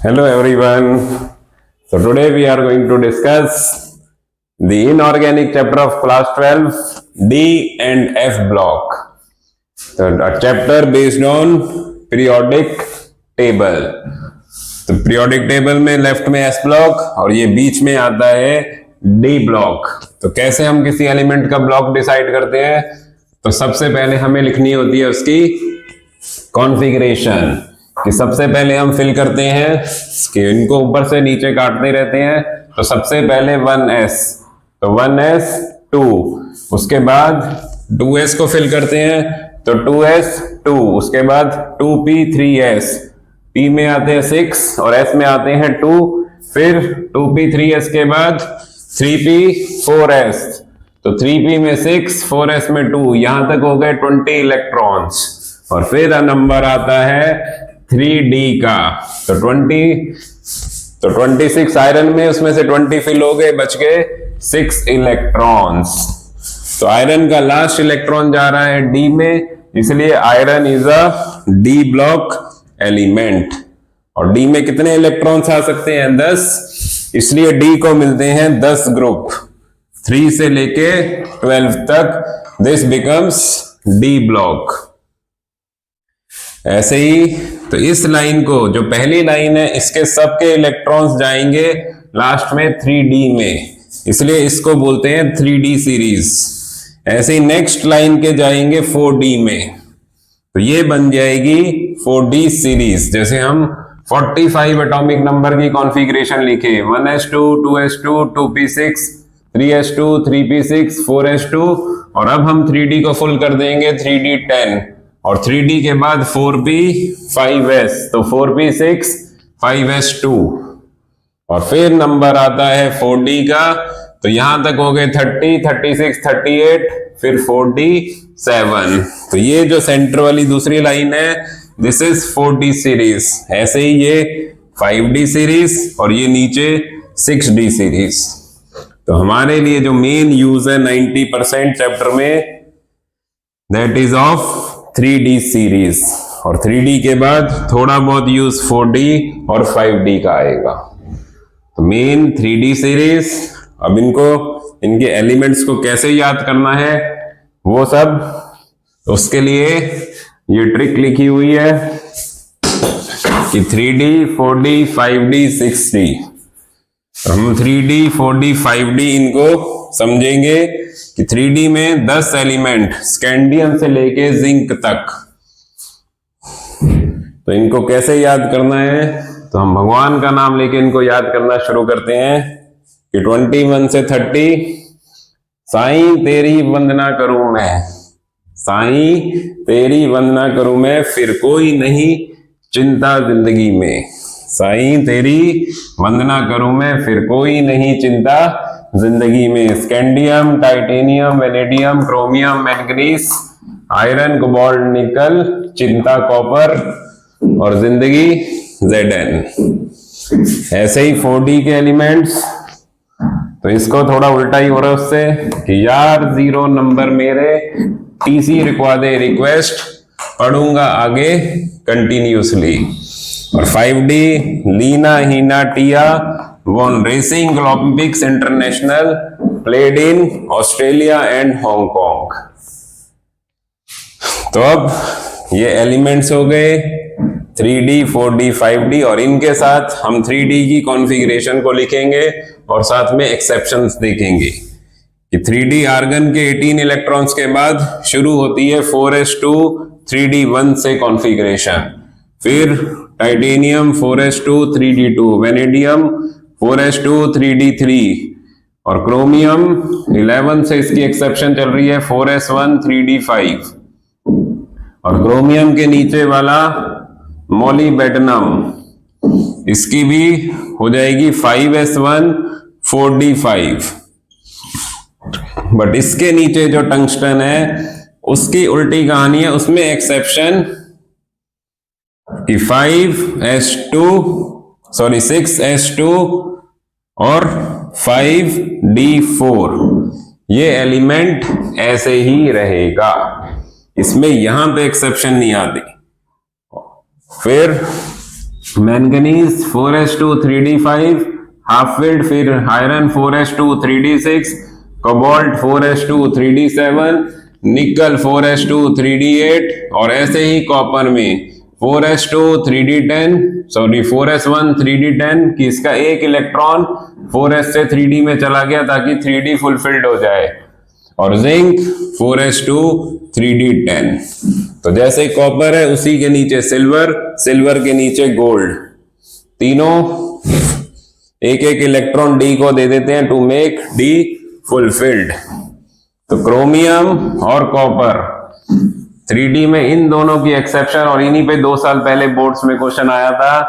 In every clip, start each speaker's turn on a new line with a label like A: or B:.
A: Hello everyone. So today we are going to discuss the inorganic chapter of class 12, D and F block. So a chapter based on periodic table. तो periodic table में left में S block और ये बीच में आता है D block. तो कैसे हम किसी एलिमेंट का ब्लॉक डिसाइड करते हैं? तो सबसे पहले हमें लिखनी होती है उसकी कॉन्फ़िगरेशन कि सबसे पहले हम फिल करते हैं कि इनको ऊपर से नीचे काटते रहते हैं. तो सबसे पहले 1s, तो 1s 2, उसके बाद 2s को फिल करते हैं तो 2s 2, उसके बाद 2p 3s, p में आते हैं 6 और s में आते हैं 2, फिर 2p 3s के बाद 3p 4s, तो 3p में 6, 4s में 2, यहां तक हो गए 20 इलेक्ट्रॉन्स. और फिर नंबर आता है 3d का, तो 26 आयरन में, उसमें से 20 फिल हो गए, बच गए 6 इलेक्ट्रॉन्स. तो आयरन का लास्ट इलेक्ट्रॉन जा रहा है डी में, इसलिए iron is a D block element. और डी में कितने इलेक्ट्रॉन्स आ सकते हैं? 10, इसलिए डी को मिलते हैं 10 ग्रुप, 3 से लेके 12 तक. This becomes D block. ऐसे ही तो इस लाइन को, जो पहली लाइन है, इसके सबके इलेक्ट्रॉन्स जाएंगे लास्ट में 3d में, इसलिए इसको बोलते हैं 3d सीरीज. ऐसे ही नेक्स्ट लाइन के जाएंगे 4d में, तो ये बन जाएगी 4d सीरीज. जैसे हम 45 एटॉमिक नंबर की कॉन्फ़िगरेशन लिखे, 1s2 2s2 2p6 3s2 3p6 4s2, और अब हम 3d को फुल कर देंगे 3d 10 और 3d के बाद 4p 5s, तो 4p6 5s2, और फिर नंबर आता है 4d का, तो यहां तक हो गए 30 36 38, फिर 4d 7. तो ये जो सेंटर वाली दूसरी लाइन है, दिस इज 4d सीरीज. ऐसे ही ये 5d सीरीज और ये नीचे 6d सीरीज. तो हमारे लिए जो मेन यूज है 90% चैप्टर में, that is of 3d series. और 3d के बाद थोड़ा बहुत यूज 4d और 5d का आएगा. तो मेन 3d सीरीज. अब इनके एलिमेंट्स को कैसे याद करना है वो सब, तो उसके लिए ये ट्रिक लिखी हुई है कि 3d 4d 5d 6d. तो हम 3d 4d 5d इनको समझेंगे कि 3d में 10 एलिमेंट स्कैंडियम से लेके जिंक तक. तो इनको कैसे याद करना है? तो हम भगवान का नाम लेके इनको याद करना शुरू करते हैं कि 21 से 30, साईं तेरी वंदना करूं मैं, साईं तेरी वंदना करूं मैं, फिर कोई नहीं चिंता जिंदगी में, साईं तेरी वंदना करूं मैं, फिर कोई नहीं चिंता जिंदगी में. Scandium, titanium, vanadium, chromium, manganese, iron, cobalt, निकल, चिंता कॉपर और जिंदगी Zn. ऐसे ही 4d के एलिमेंट्स, तो इसको थोड़ा उल्टा ही हो रहा है उससे कि यार 0 नंबर मेरे, टीसी लिखवा दे रिक्वेस्ट, पढ़ूंगा आगे कंटिन्यूसली. और 5d Leena Hina Tiya won racing Olympics International, played in Australia and Hong Kong. तो अब ये एलिमेंट्स हो गए 3d 4d 5d, और इनके साथ हम 3d की कॉन्फ़िगरेशन को लिखेंगे और साथ में एक्सेप्शंस देखेंगे कि 3d आर्गन के 18 इलेक्ट्रॉन्स के बाद शुरू होती है 4s2 3d 1 से कॉन्फ़िगरेशन, फिर titanium 4s2 3d2, vanadium 4s2 3d3, और क्रोमियम 11 से इसकी एक्सेप्शन चल रही है 4s1 3d5, और क्रोमियम के नीचे वाला मोलिबेडनम, इसकी भी हो जाएगी 5s1 4d5. बट इसके नीचे जो टंगस्टन है उसकी उल्टी कहानी है, उसमें एक्सेप्शन कि 6s2 और 5d4, ये एलिमेंट ऐसे ही रहेगा, इसमें यहां पे एक्सेप्शन नहीं आती. फिर manganese 4s2 3d5 half filled, फिर iron 4s2 3d6, cobalt 4s2 3d7, निकल 4s2 3d8 और ऐसे ही कॉपर में 4s2 3d10 sorry 4s1 3d10 कि इसका एक इलेक्ट्रॉन 4s से 3d में चला गया ताकि 3d फुलफिल्ड हो जाए, और जिंक 4s2 3d10। तो जैसे कॉपर है उसी के नीचे सिल्वर, सिल्वर के नीचे गोल्ड, तीनों एक एक इलेक्ट्रॉन डी को दे देते हैं टू मेक डी फुलफिल्ड। तो क्रोमियम और कॉपर 3D में इन दोनों की एक्सेप्शन, और इन्हीं पे 2 साल पहले बोर्ड्स में क्वेश्चन आया था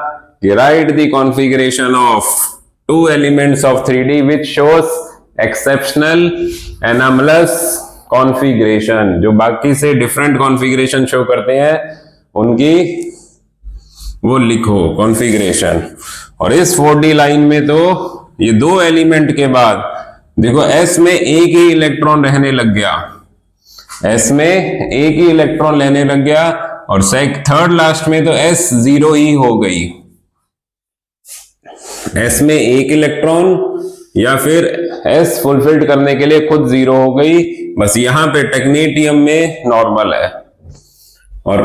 A: कि right the configuration of 2 elements of 3D which shows exceptional anomalous configuration, जो बाकी से डिफरेंट कॉन्फ़िगरेशन शो करते हैं उनकी वो लिखो कॉन्फ़िगरेशन। और इस 4D लाइन में तो ये 2 एलिमेंट के बाद देखो S में एक ही इलेक्ट्रॉन रहने लग गया, S में एक ही इलेक्ट्रॉन लेने लग गया, और थर्ड लास्ट में तो S 0 ही हो गई। S में एक इलेक्ट्रॉन या फिर S फुलफिल्ड करने के लिए खुद 0 हो गई, बस यहां पे टेक्नीटियम में नॉर्मल है। और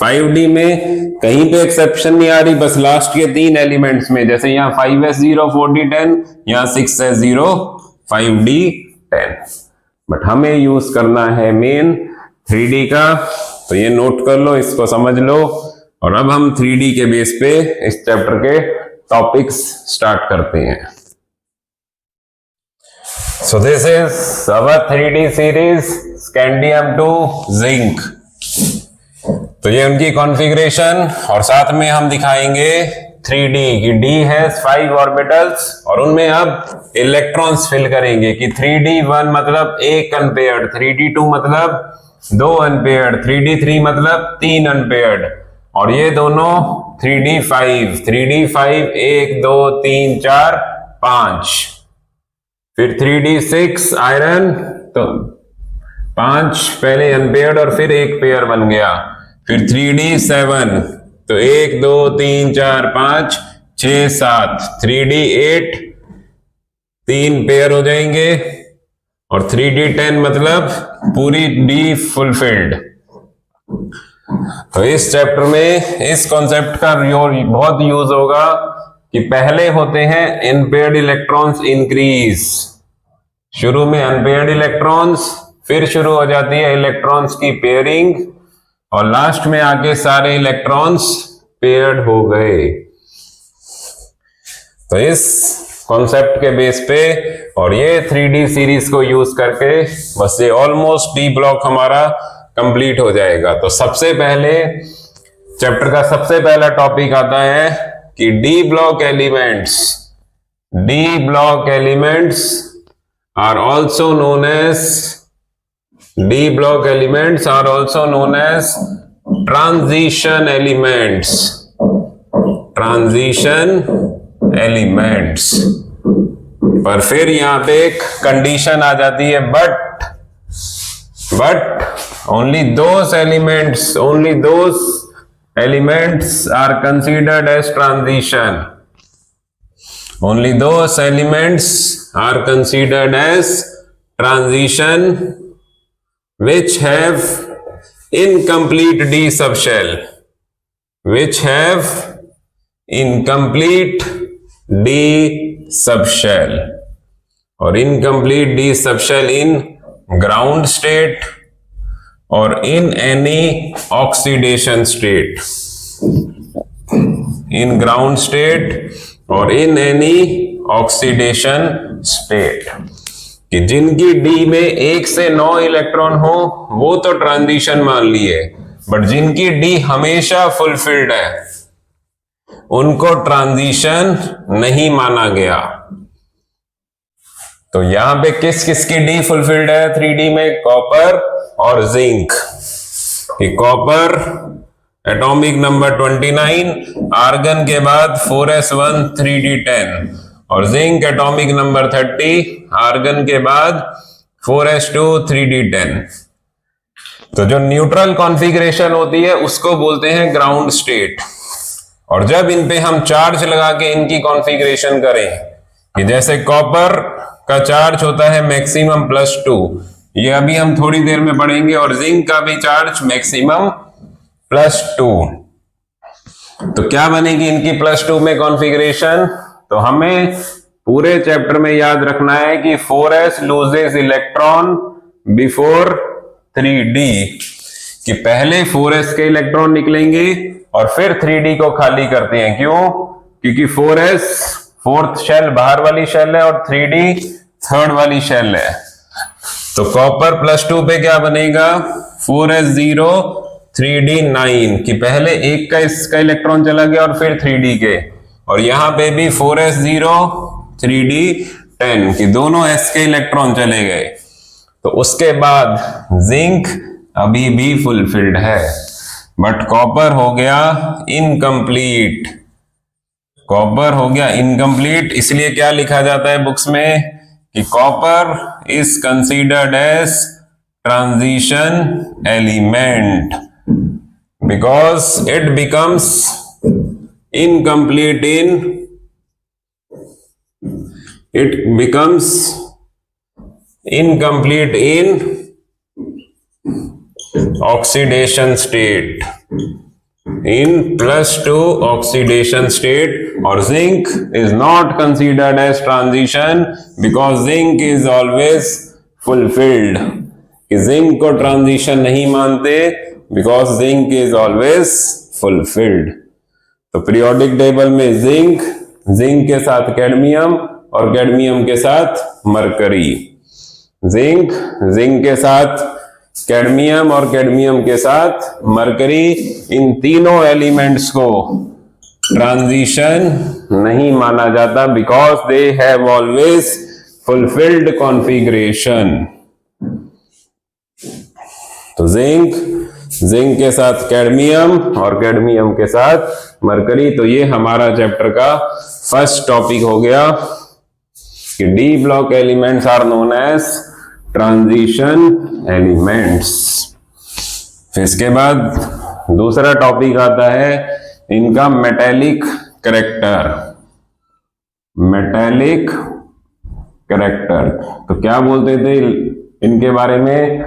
A: 5D में कहीं पे एक्सेप्शन नहीं आ रही, बस लास्ट के 3 एलिमेंट्स में, जैसे यहाँ 5s0 4d10, यहाँ 6s0 5d10। बट हमें यूज करना है मेन 3D का, तो ये नोट कर लो, इसको समझ लो। और अब हम 3D के बेस पे इस चैप्टर के टॉपिक्स स्टार्ट करते हैं। So this is our 3D series scandium to zinc. तो ये उनकी कॉन्फ़िगरेशन, और साथ में हम दिखाएंगे 3D की D है 5 ऑर्बिटल्स, और उनमें अब इलेक्ट्रॉन्स फिल करेंगे कि 3D1 मतलब 1 अनपेयर्ड, 3D2 मतलब 2 अनपेयर्ड, 3D3 मतलब 3 अनपेयर्ड, और ये दोनों 3D5 1 2 3 4 5, फिर 3D6 आयरन, तो 5 पहले अनपेयर्ड और फिर 1 पेयर बन गया, फिर 3D7 तो 1 2 3 4 5 6 7, 3D8 3 पेयर हो जाएंगे, और 3D10 मतलब पूरी डी फुलफिल्ड। तो इस चैप्टर में इस कॉन्सेप्ट का बहुत यूज होगा कि पहले होते हैं अनपेयर्ड इलेक्ट्रॉन्स इंक्रीज, शुरू में अनपेयर्ड इलेक्ट्रॉन्स, फिर शुरू हो जाती है इलेक्ट्रॉन्स की पेयरिंग, और लास्ट में आके सारे इलेक्ट्रॉन्स पेयर्ड हो गए। तो इस कॉन्सेप्ट के बेस पे और ये 3D सीरीज को यूज करके बस ये ऑलमोस्ट डी ब्लॉक हमारा कंप्लीट हो जाएगा। तो सबसे पहले चैप्टर का सबसे पहला टॉपिक आता है कि D block elements are also known as transition elements. पर फिर यहां पे एक कंडीशन आ जाती है, but only those elements are considered as transition. Only those elements are considered as transition which have incomplete d subshell, और incomplete d subshell in ground state or in any oxidation state, कि जिनकी D में 1 से 9 electron हो वो तो transition मान लिए, बट जिनकी डी हमेशा फुलफिल्ड है उनको ट्रांजिशन नहीं माना गया। तो यहां पे किस किस की डी फुलफिल्ड है 3D में? कॉपर और zinc. Copper atomic number 29, argon के बाद 4s1 3d10, और जिंक एटॉमिक नंबर 30, आर्गन के बाद 4s2 3d10। तो जो न्यूट्रल कॉन्फ़िगरेशन होती है उसको बोलते हैं ग्राउंड स्टेट। और जब इन पे हम चार्ज लगा के इनकी कॉन्फ़िगरेशन करें कि जैसे कॉपर का चार्ज होता है मैक्सिमम +2, ये अभी हम थोड़ी देर में पढ़ेंगे, और जिंक का भी चार्ज मैक्सिमम +2। तो क्या बनेगी इनकी +2 में कॉन्फ़िगरेशन? तो हमें पूरे चैप्टर में याद रखना है कि 4s loses electron before 3d, कि पहले 4s के इलेक्ट्रॉन निकलेंगे और फिर 3d को खाली करते हैं। क्यों? क्योंकि 4s फोर्थ शेल बाहर वाली शेल है और 3d थर्ड वाली शेल है। तो कॉपर +2 पे क्या बनेगा? 4s0 3d 9, कि पहले एक का इसका इलेक्ट्रॉन चला गया और फिर 3d के, और यहां पे भी 4s0 3d 10, कि दोनों s के इलेक्ट्रॉन चले गए। तो उसके बाद जिंक अभी भी फुलफिल्ड है, बट कॉपर हो गया इनकम्प्लीट। कॉपर हो गया इनकम्प्लीट, इसलिए क्या लिखा जाता है बुक्स में कि copper is considered as transition element because it becomes incomplete in oxidation state, in +2 oxidation state, और zinc is not considered as transition because zinc is always fulfilled, कि zinc को ट्रांजिशन नहीं मानते because zinc is always fulfilled। तो periodic table में zinc, zinc के साथ cadmium और कैडमियम के साथ मरकरी, जिंक, जिंक के साथ कैडमियम और कैडमियम के साथ मरकरी, इन तीनों एलिमेंट्स को ट्रांजिशन नहीं माना जाता because they have always fulfilled configuration. तो जिंक, जिंक के साथ कैडमियम और कैडमियम के साथ मरकरी। तो ये हमारा चैप्टर का फर्स्ट टॉपिक हो गया कि D block elements are known as transition elements. फिर इसके बाद दूसरा टॉपिक आता है इनका मेटेलिक कैरेक्टर। मेटेलिक कैरेक्टर, तो क्या बोलते थे इनके बारे में?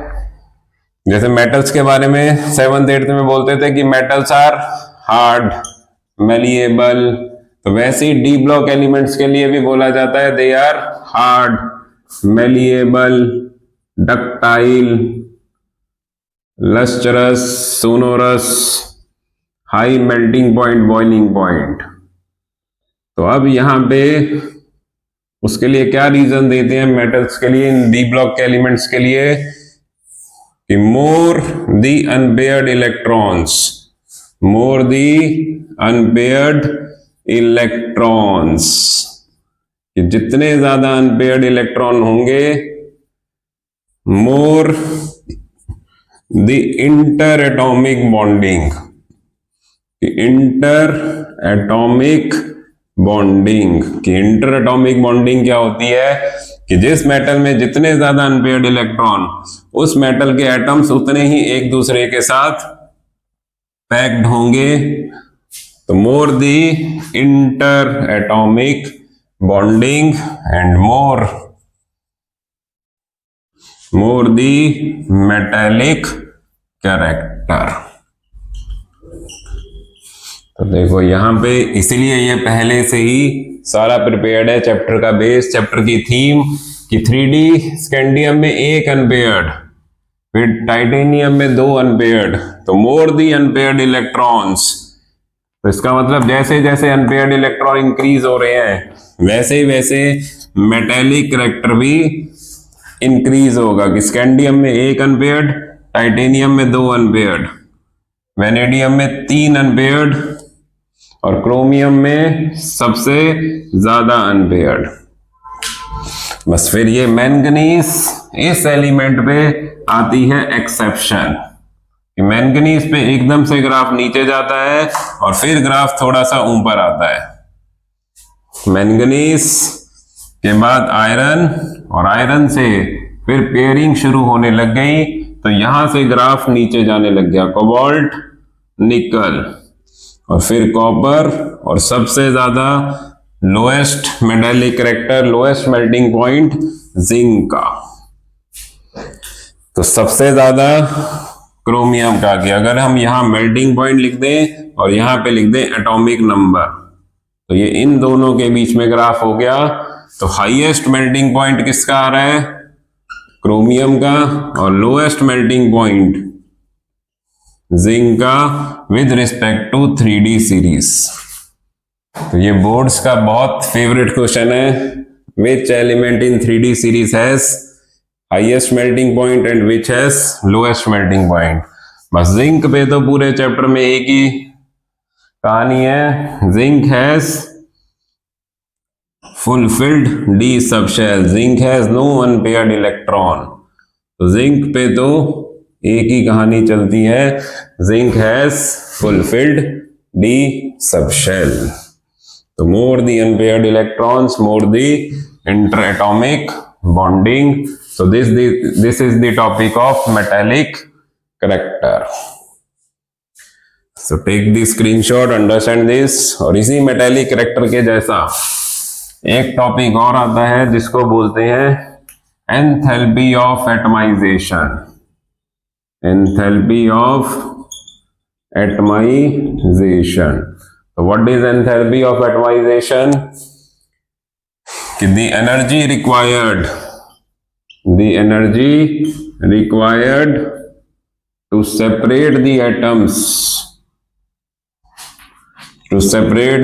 A: जैसे मेटल्स के बारे में 7th 8th में बोलते थे कि मेटल्स आर हार्ड, मेलिएबल, तो वैसे ही डी ब्लॉक एलिमेंट्स के लिए भी बोला जाता है they are hard, malleable, ductile, lustrous, sonorous, high melting point, boiling point. तो अब यहां पे उसके लिए क्या रीजन देते हैं मेटल्स के लिए, इन डी ब्लॉक के एलिमेंट्स के लिए, कि more the unpaired electrons, more the unpaired electrons, कि जितने ज्यादा अनपेयर्ड इलेक्ट्रॉन होंगे, more the inter atomic bonding, inter atomic bonding, कि इंटर एटॉमिक बॉन्डिंग क्या होती है कि जिस मेटल में जितने ज्यादा अनपेयर्ड इलेक्ट्रॉन, उस मेटल के एटम्स उतने ही एक दूसरे के साथ पैक्ड होंगे। तो more the inter atomic bonding and more the metallic character. तो देखो यहां पे, इसीलिए ये पहले से ही सारा प्रिपेयर्ड है। चैप्टर का बेस, चैप्टर की थीम कि 3D स्कैंडियम में 1 अनपेयर्ड, फिर टाइटेनियम में 2 अनपेयर्ड, तो मोर दी अनपेयर्ड इलेक्ट्रॉन्स। तो इसका मतलब जैसे जैसे अनपेयर्ड इलेक्ट्रॉन इंक्रीज हो रहे हैं वैसे वैसे मेटेलिक कैरेक्टर भी इंक्रीज होगा, कि स्कैंडियम में 1 अनपेयर्ड, टाइटेनियम में 2 अनपेयर्ड, वेनेडियम में 3 अनपेयर्ड, और क्रोमियम में सबसे ज्यादा अनपेयर्ड। बस फिर ये मैंगनीज, इस एलिमेंट पे आती है एक्सेप्शन, कि मैंगनीज पे एकदम से ग्राफ नीचे जाता है और फिर ग्राफ थोड़ा सा ऊपर आता है। मैंगनीज के बाद आयरन, और आयरन से फिर पेयरिंग शुरू होने लग गई, तो यहां से ग्राफ नीचे जाने लग गया। कोबाल्ट, निकल, और फिर कॉपर, और सबसे ज्यादा lowest metallic character, lowest melting point zinc का। तो सबसे ज्यादा क्रोमियम का। कि अगर हम यहां मेल्टिंग पॉइंट लिख दें और यहां पे लिख दें एटॉमिक नंबर, तो ये इन दोनों के बीच में ग्राफ हो गया। तो हाईएस्ट मेल्टिंग पॉइंट किसका आ रहा है? क्रोमियम का, और लोएस्ट मेल्टिंग पॉइंट जिंक का with respect to 3D series. तो ये बोर्ड्स का बहुत फेवरेट क्वेश्चन है। Which element in 3D series has highest melting point and which has lowest melting point. बस जिंक पे तो पूरे चैप्टर में एक ही कहानी है, zinc has fulfilled d subshell, zinc has no unpaired electron। तो जिंक पे तो एक ही कहानी चलती है, zinc has fulfilled d subshell। तो more the unpaired electrons, more the interatomic bonding। So this is the topic of metallic character। So take the screenshot, understand this। और इसी metallic character के जैसा एक टॉपिक और आता है जिसको बोलते हैं enthalpy of atomization. Enthalpy of atomization. तो what is enthalpy of atomization? कि the energy required to separate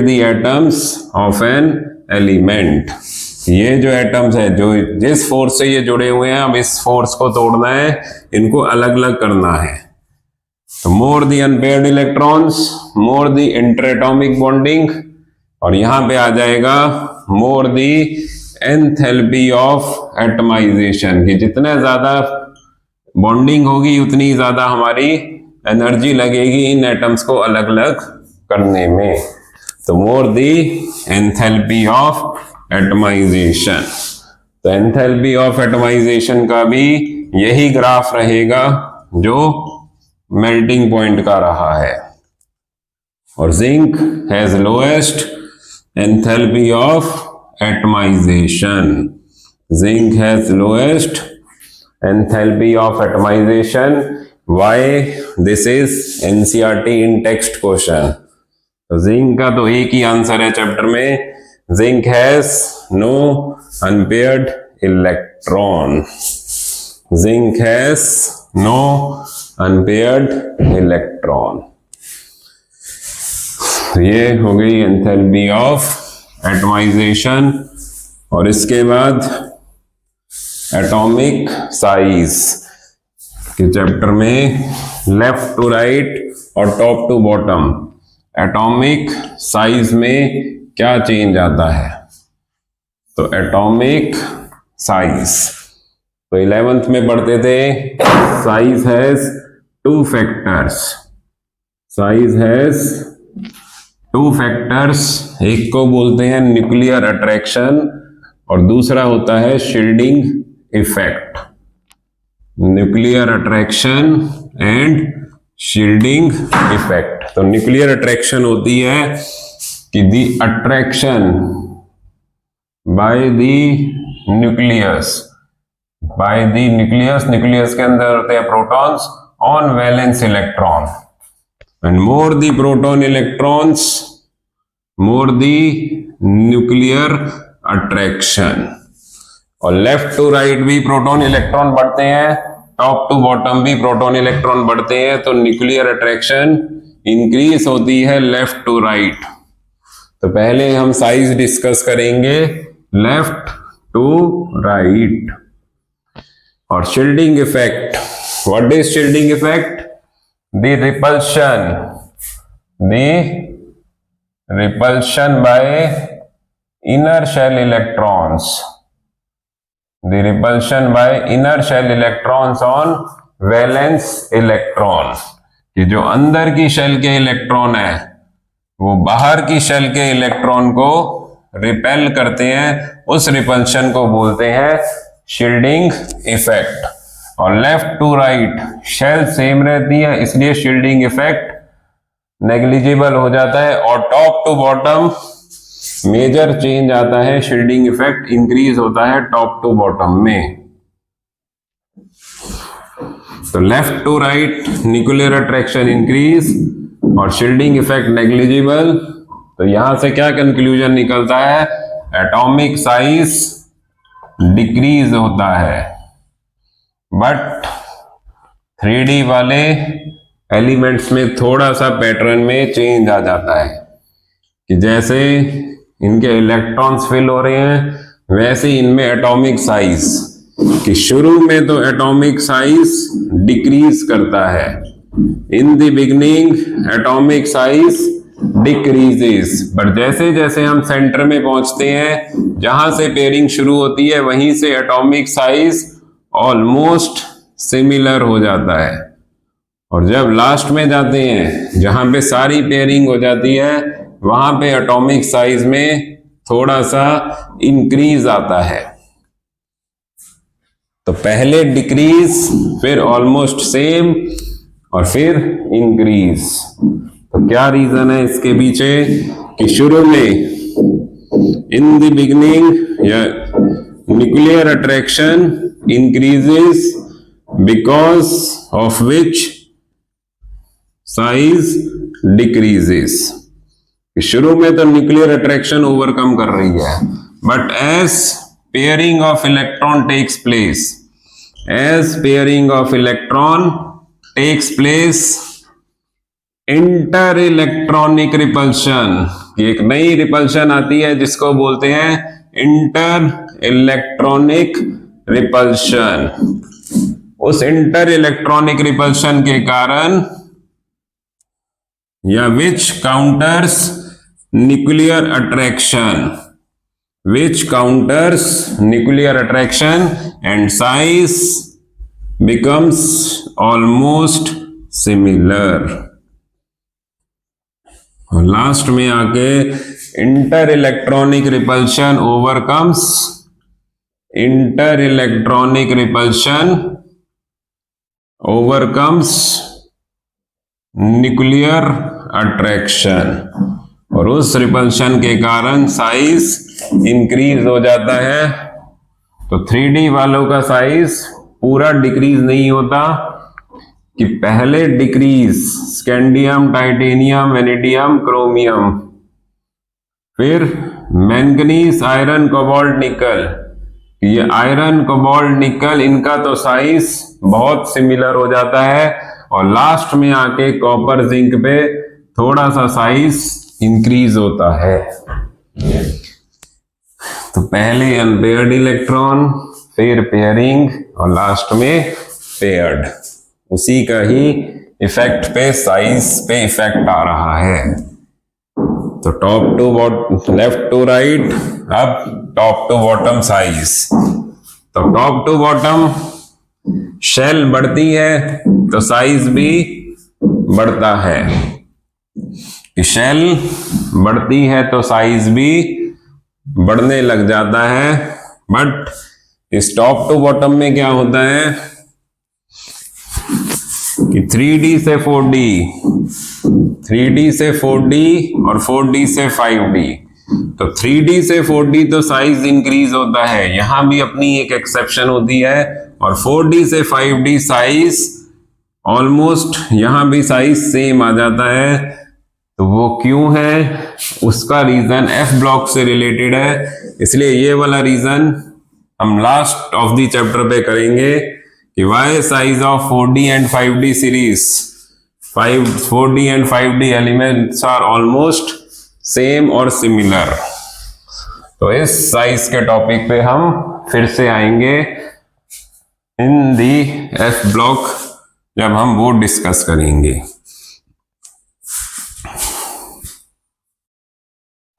A: the atoms of an element. ये जो एटम्स है, जो जिस फोर्स से ये जुड़े हुए हैं, अब इस फोर्स को तोड़ना है, इनको अलग अलग करना है। तो more the unpaired electrons, more the interatomic bonding, और यहां पे आ जाएगा more the enthalpy of atomization. कि जितने ज्यादा बॉन्डिंग होगी उतनी ज्यादा हमारी एनर्जी लगेगी इन एटम्स को अलग अलग करने में। तो more the enthalpy of atomization. तो एंथैल्पी ऑफ एटमाइजेशन का भी यही ग्राफ रहेगा जो मेल्टिंग पॉइंट का रहा है। और zinc has lowest enthalpy of atomization. Zinc has lowest enthalpy of atomization. Why? This is NCERT in text question. तो जिंक का तो एक ही आंसर है चैप्टर में, zinc has no unpaired electron. Zinc has no unpaired electron. ये हो गई एंथैल्पी ऑफ एटमाइजेशन। और इसके बाद एटॉमिक साइज के चैप्टर में लेफ्ट टू राइट और top to bottom atomic size में क्या चेंज आता है। तो एटॉमिक साइज तो 11th में पढ़ते थे, size has two factors. Size has two factors. एक को बोलते हैं न्यूक्लियर अट्रैक्शन और दूसरा होता है shielding effect. Nuclear attraction and shielding effect. तो न्यूक्लियर अट्रैक्शन होती है कि the attraction by the nucleus, nucleus के अंदर होते हैं protons on valence electron. And more the proton electrons, more the nuclear attraction. और लेफ्ट टू राइट भी प्रोटॉन इलेक्ट्रॉन बढ़ते हैं, टॉप टू बॉटम भी प्रोटॉन इलेक्ट्रॉन बढ़ते हैं। तो न्यूक्लियर अट्रैक्शन इंक्रीज होती है लेफ्ट टू राइट। तो पहले हम साइज डिस्कस करेंगे लेफ्ट टू राइट। और shielding effect, what is shielding effect? The repulsion by inner shell electrons. The repulsion by inner shell electrons on valence electron। कि जो अंदर की शेल के इलेक्ट्रॉन है वो बाहर की शेल के इलेक्ट्रॉन को रिपेल करते हैं, उस रिपल्शन को बोलते हैं शील्डिंग इफेक्ट। और left to right shell same रहती है, इसलिए शील्डिंग इफेक्ट नेग्लिजिबल हो जाता है, और top to bottom major change आता है, शील्डिंग इफेक्ट इंक्रीज होता है टॉप टू बॉटम में। तो left to right nuclear attraction increase और शील्डिंग इफेक्ट नेग्लिजिबल। तो यहां से क्या कंक्लूजन निकलता है, एटॉमिक साइज डिक्रीज होता है, बट 3D वाले एलिमेंट्स में थोड़ा सा पैटर्न में चेंज आ जाता है कि जैसे इनके इलेक्ट्रॉन्स फिल हो रहे हैं वैसे इनमें एटॉमिक साइज, कि शुरू में तो एटॉमिक साइज डिक्रीज करता है, इन the beginning atomic size decreases, but जैसे जैसे हम सेंटर में पहुंचते हैं जहां से पेयरिंग शुरू होती है वहीं से एटॉमिक साइज ऑलमोस्ट सिमिलर हो जाता है, और जब लास्ट में जाते हैं जहां पे सारी पेयरिंग हो जाती है वहां पे एटॉमिक साइज में थोड़ा सा इंक्रीज आता है। तो पहले डिक्रीज, फिर ऑलमोस्ट सेम, और फिर इंक्रीज। तो क्या रीजन है इसके पीछे कि शुरू में इन द बिगिनिंग या nuclear attraction increases because of which size decreases. शुरू में तो न्यूक्लियर अट्रैक्शन ओवरकम कर रही है, but as pairing of electron takes place, as pairing of electron takes place, inter electronic repulsion, एक नई रिपल्शन आती है जिसको बोलते हैं इंटर इलेक्ट्रॉनिक रिपल्शन। उस इंटर इलेक्ट्रॉनिक रिपल्शन के कारण या which counters nuclear attraction, which counters nuclear attraction and size becomes almost similar। और लास्ट में आके inter electronic repulsion overcomes, inter electronic repulsion overcomes nuclear attraction, और उस रिपल्शन के कारण साइज इंक्रीज हो जाता है। तो 3D वालों का साइज पूरा डिक्रीज नहीं होता, कि पहले decrease scandium, titanium, vanadium, chromium, फिर मैंगनीज, आयरन, कोबाल्ट, निकल, ये आयरन, कोबाल्ट, निकल, इनका तो साइज बहुत सिमिलर हो जाता है, और लास्ट में आके कॉपर, जिंक पे थोड़ा सा साइज इंक्रीज होता है। तो पहले अनपेयर्ड इलेक्ट्रॉन, फिर पेयरिंग, और लास्ट में पेयर्ड, उसी का ही इफेक्ट पे साइज पे इफेक्ट आ रहा है। तो top to bottom, left to right, अब टॉप टू बॉटम साइज। तो टॉप टू बॉटम शेल बढ़ती है तो साइज भी बढ़ता है, शेल बढ़ती है तो साइज भी बढ़ने लग जाता है। बट इस टॉप टू बॉटम में क्या होता है कि 3D से 4D, 3D से 4D और 4D से 5D। तो 3D से 4D तो साइज इंक्रीज होता है, यहां भी अपनी एक एक्सेप्शन होती है, और 4D से 5D साइज ऑलमोस्ट यहां भी साइज सेम आ जाता है। तो वो क्यों है, उसका रीजन F ब्लॉक से रिलेटेड है, इसलिए ये वाला रीजन हम लास्ट ऑफ द चैप्टर पे करेंगे कि why size of 4D and 5D series, 4D and 5D elements are almost same और सिमिलर। तो इस साइज के टॉपिक पे हम फिर से आएंगे इन दी F ब्लॉक, जब हम वो डिस्कस करेंगे।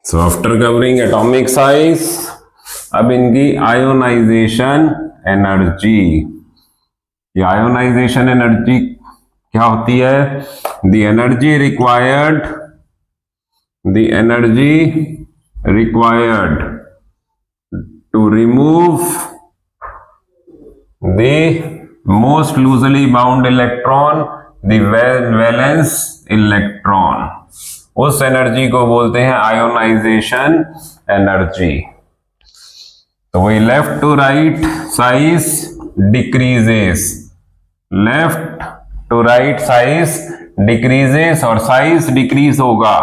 A: So after covering atomic size, अब इनकी आयोनाइजेशन एनर्जी, ये आयोनाइजेशन एनर्जी क्या होती है, the energy required to remove the most loosely bound electron the valence electron, उस एनर्जी को बोलते हैं आयोनाइजेशन एनर्जी। तो वही left to right size decreases, left to right size decreases, और साइज डिक्रीज होगा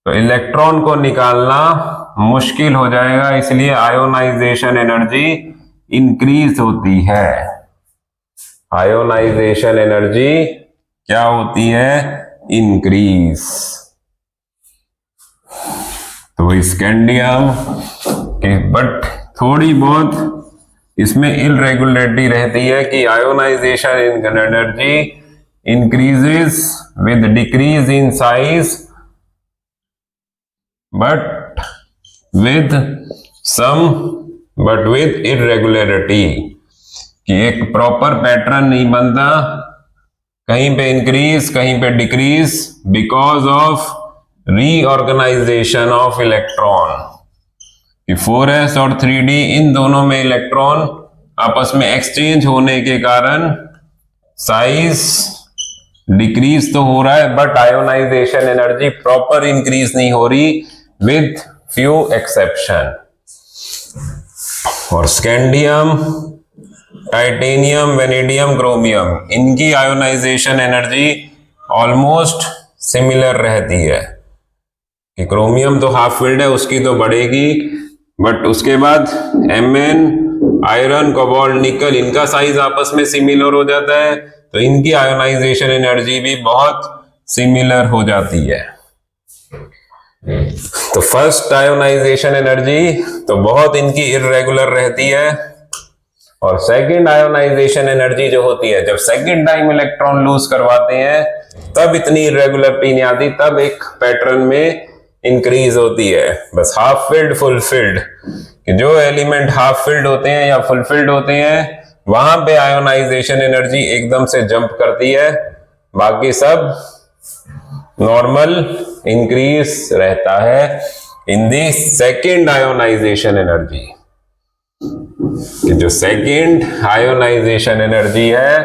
A: तो इलेक्ट्रॉन को निकालना मुश्किल हो जाएगा, इसलिए आयोनाइजेशन एनर्जी इंक्रीज होती है। आयोनाइजेशन एनर्जी क्या होती है? इंक्रीज। तो स्कैंडियम के, बट थोड़ी बहुत इसमें इलरेगुलरिटी रहती है कि ionisation energy increases with decrease in size but with irregularity, कि एक प्रॉपर पैटर्न नहीं बनता, कहीं पे इंक्रीज कहीं पे decrease, because of reorganization of electron. कि 4s और 3d इन दोनों में इलेक्ट्रॉन आपस में एक्सचेंज होने के कारण साइज डिक्रीज तो हो रहा है, but ionization energy proper increase नहीं हो रही, विथ फ्यू एक्सेप्शन। और स्कैंडियम, टाइटेनियम, वेनेडियम, क्रोमियम, इनकी आयोनाइजेशन एनर्जी ऑलमोस्ट सिमिलर रहती है। कि क्रोमियम तो हाफ फील्ड है, उसकी तो बढ़ेगी, बट उसके बाद Mn, आयरन, कोबाल्ट, निकल, इनका साइज आपस में सिमिलर हो जाता है, तो इनकी आयोनाइजेशन एनर्जी भी बहुत सिमिलर हो जाती है। तो फर्स्ट आयोनाइजेशन एनर्जी तो बहुत इनकी इर्रेगुलर रहती है, और सेकंड आयोनाइजेशन एनर्जी जो होती है, जब सेकंड टाइम इलेक्ट्रॉन लूज करवाते हैं तब इतनी इर्रेगुलरिटी नहीं आती, तब एक पैटर्न में इंक्रीज होती है। बस हाफ फिल्ड, फुल फिल्ड, कि जो एलिमेंट हाफ फिल्ड होते हैं या फुल फिल्ड होते हैं वहां पे आयोनाइजेशन एनर्जी एकदम से जंप करती है, बाकी सब नॉर्मल इंक्रीज रहता है इन दी सेकेंड आयोनाइजेशन एनर्जी। कि जो सेकेंड आयोनाइजेशन एनर्जी है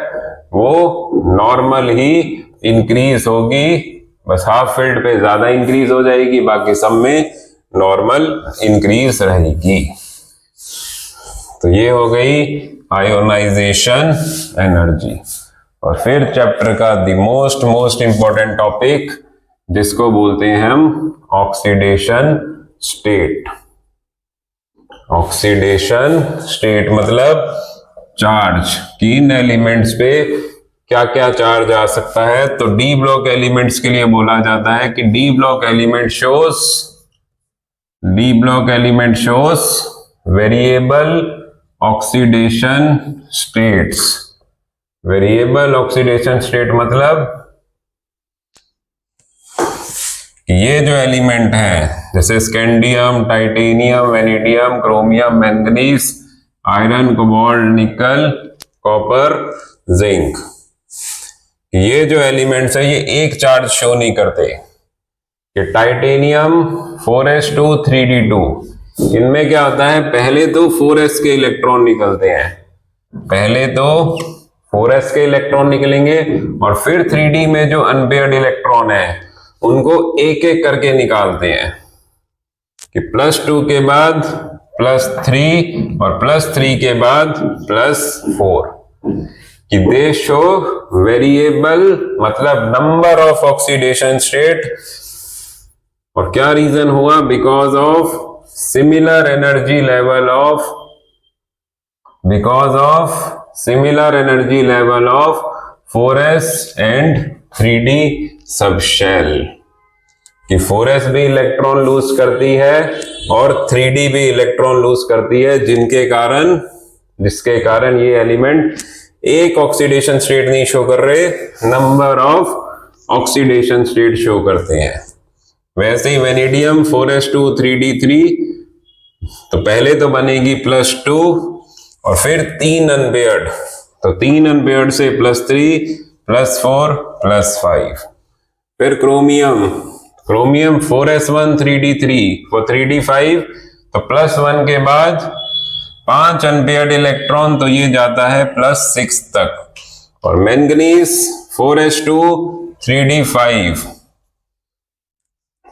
A: वो नॉर्मल ही इंक्रीज होगी, बस हाफ फील्ड पे ज्यादा इंक्रीज हो जाएगी, बाकी सब में नॉर्मल इंक्रीज रहेगी। तो ये हो गई आयोनाइजेशन एनर्जी। और फिर चैप्टर का द मोस्ट इंपॉर्टेंट टॉपिक, जिसको बोलते हैं हम ऑक्सीडेशन स्टेट। ऑक्सीडेशन स्टेट मतलब चार्ज, कि इन एलिमेंट्स पे क्या क्या चार्ज आ सकता है। तो डी ब्लॉक एलिमेंट्स के लिए बोला जाता है कि D block element shows variable oxidation states. Variable oxidation state मतलब ये जो एलिमेंट है, जैसे scandium, titanium, vanadium, chromium, manganese, iron, cobalt, निकल, कॉपर, जिंक, ये जो एलिमेंट्स है ये एक चार्ज शो नहीं करते। कि टाइटेनियम 4s2 3d2, इनमें क्या होता है, पहले तो 4s के इलेक्ट्रॉन निकलते हैं, पहले तो 4s के इलेक्ट्रॉन निकलेंगे, और फिर 3d में जो अनपेयर्ड इलेक्ट्रॉन है उनको एक एक करके निकालते हैं। कि +2 के बाद +3 और +3 के बाद +4, कि दे शो वेरिएबल मतलब नंबर ऑफ ऑक्सीडेशन स्टेट। और क्या रीजन हुआ, because of similar energy level of 4s and 3d सब शेल। कि 4s भी इलेक्ट्रॉन लूज करती है और 3d भी इलेक्ट्रॉन लूज करती है, जिसके कारण ये एलिमेंट एक ऑक्सीडेशन स्टेट नहीं शो कर रहे, number of oxidation state show करते हैं। वैसे ही वेनेडियम 4s2 3d3, तो पहले तो बनेगी +2 और फिर 3 अनपेयर्ड, तो 3 अनपेयर्ड से +3 +4 +5। फिर chromium 4s1 3d3 for 3d5, तो +1 के बाद 5 अनपेयर्ड इलेक्ट्रॉन, तो ये जाता है +6 तक। और मैंगनीज 4s2 3d5,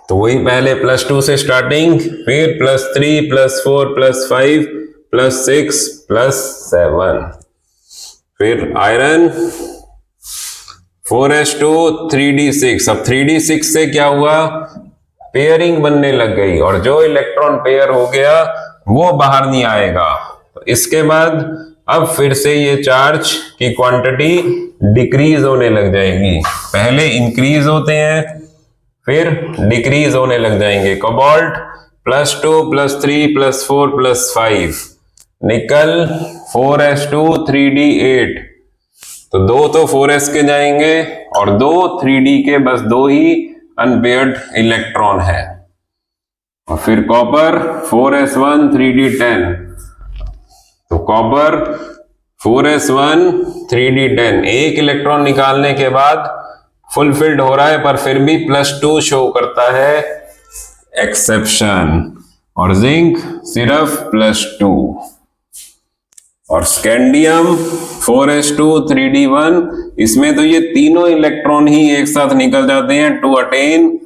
A: तो वही पहले +2 से स्टार्टिंग, फिर +3 +4 +5 +6 +7, फिर आयरन 4s2 3d6। अब 3d6 से क्या हुआ, पेयरिंग बनने लग गई और जो इलेक्ट्रॉन पेयर हो गया वो बाहर नहीं आएगा। तो इसके बाद अब फिर से ये चार्ज की क्वांटिटी डिक्रीज होने लग जाएगी। पहले इंक्रीज होते हैं फिर डिक्रीज होने लग जाएंगे। कोबाल्ट +2 +3 +4 +5, निकल 4s2 3d8, तो 2 तो 4s के जाएंगे और 2 3d के, बस 2 ही अनपेयर्ड इलेक्ट्रॉन है। और फिर कॉपर 4s1 3d10, तो कॉपर 4s1 3d10 एक इलेक्ट्रॉन निकालने के बाद फुलफिल्ड हो रहा है, पर फिर भी +2 शो करता है, एक्सेप्शन। और जिंक सिर्फ +2। और स्कैंडियम 4s2 3d1, इसमें तो ये तीनों इलेक्ट्रॉन ही एक साथ निकल जाते हैं to attain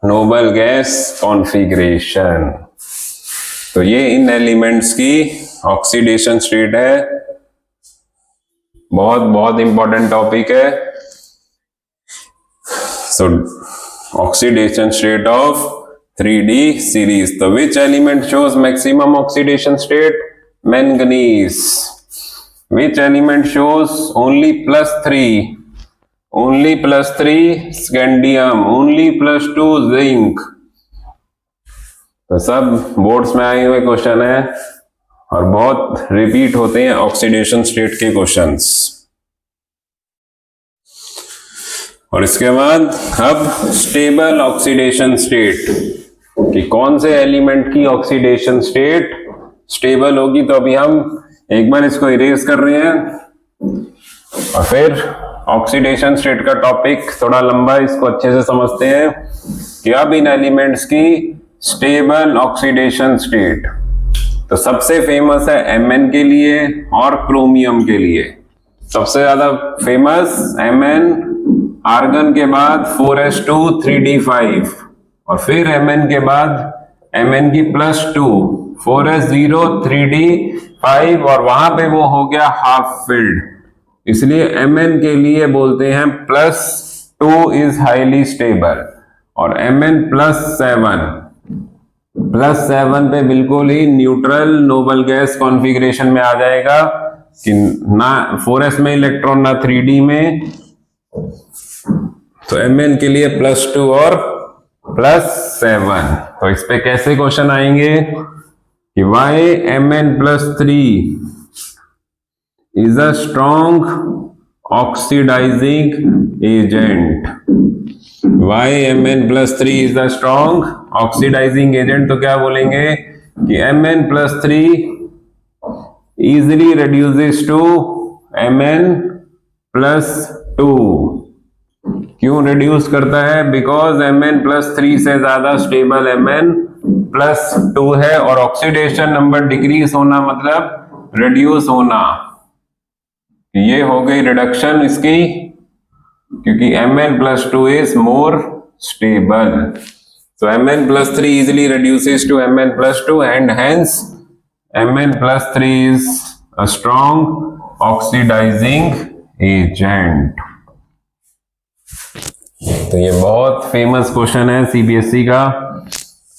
A: noble gas configuration. तो ये इन एलिमेंट्स की ऑक्सीडेशन स्टेट है। बहुत बहुत इंपॉर्टेंट टॉपिक है। So oxidation state of 3d series. तो which element shows maximum oxidation state? Manganese. Which element shows only +3? Only +3 scandium, only +2 zinc। तो सब बोर्ड्स में आए हुए क्वेश्चन है और बहुत रिपीट होते हैं ऑक्सीडेशन स्टेट के क्वेश्चंस। और इसके बाद अब स्टेबल ऑक्सीडेशन स्टेट, कि कौन से एलिमेंट की ऑक्सीडेशन स्टेट स्टेबल होगी। तो अभी हम एक बार इसको इरेज कर रहे हैं और फिर ऑक्सीडेशन स्टेट का टॉपिक थोड़ा लंबा है, इसको अच्छे से समझते हैं कि अब इन एलिमेंट्स की स्टेबल ऑक्सीडेशन स्टेट। तो सबसे फेमस है Mn के लिए और क्रोमियम के लिए। सबसे ज्यादा फेमस Mn, आर्गन के बाद 4s2 3d5, और फिर Mn के बाद Mn की +2 4s0 3d5, और वहां पे वो हो गया हाफ फिल्ड, इसलिए Mn के लिए बोलते हैं +2 इज हाईली स्टेबल। और Mn +7 पे बिल्कुल ही न्यूट्रल नोबल गैस कॉन्फ़िगरेशन में आ जाएगा, कि ना 4s में इलेक्ट्रॉन ना 3d में। तो Mn के लिए +2 और +7। तो इस पे कैसे क्वेश्चन आएंगे कि why Mn +3 is a strong oxidizing agent? Why Mn +3 is a strong oxidizing agent? तो क्या बोलेंगे कि Mn +3 easily reduces to Mn +2। क्यों रिड्यूस करता है? बिकॉज Mn +3 से ज्यादा स्टेबल Mn +2 है, और ऑक्सीडेशन नंबर डिक्रीज होना मतलब रिड्यूस होना। ये हो गई रिडक्शन इसकी, क्योंकि Mn +2 is more stable. So Mn +3 easily reduces to Mn +2 and hence Mn +3 is a strong oxidizing agent। तो ये बहुत फेमस क्वेश्चन है सीबीएसई का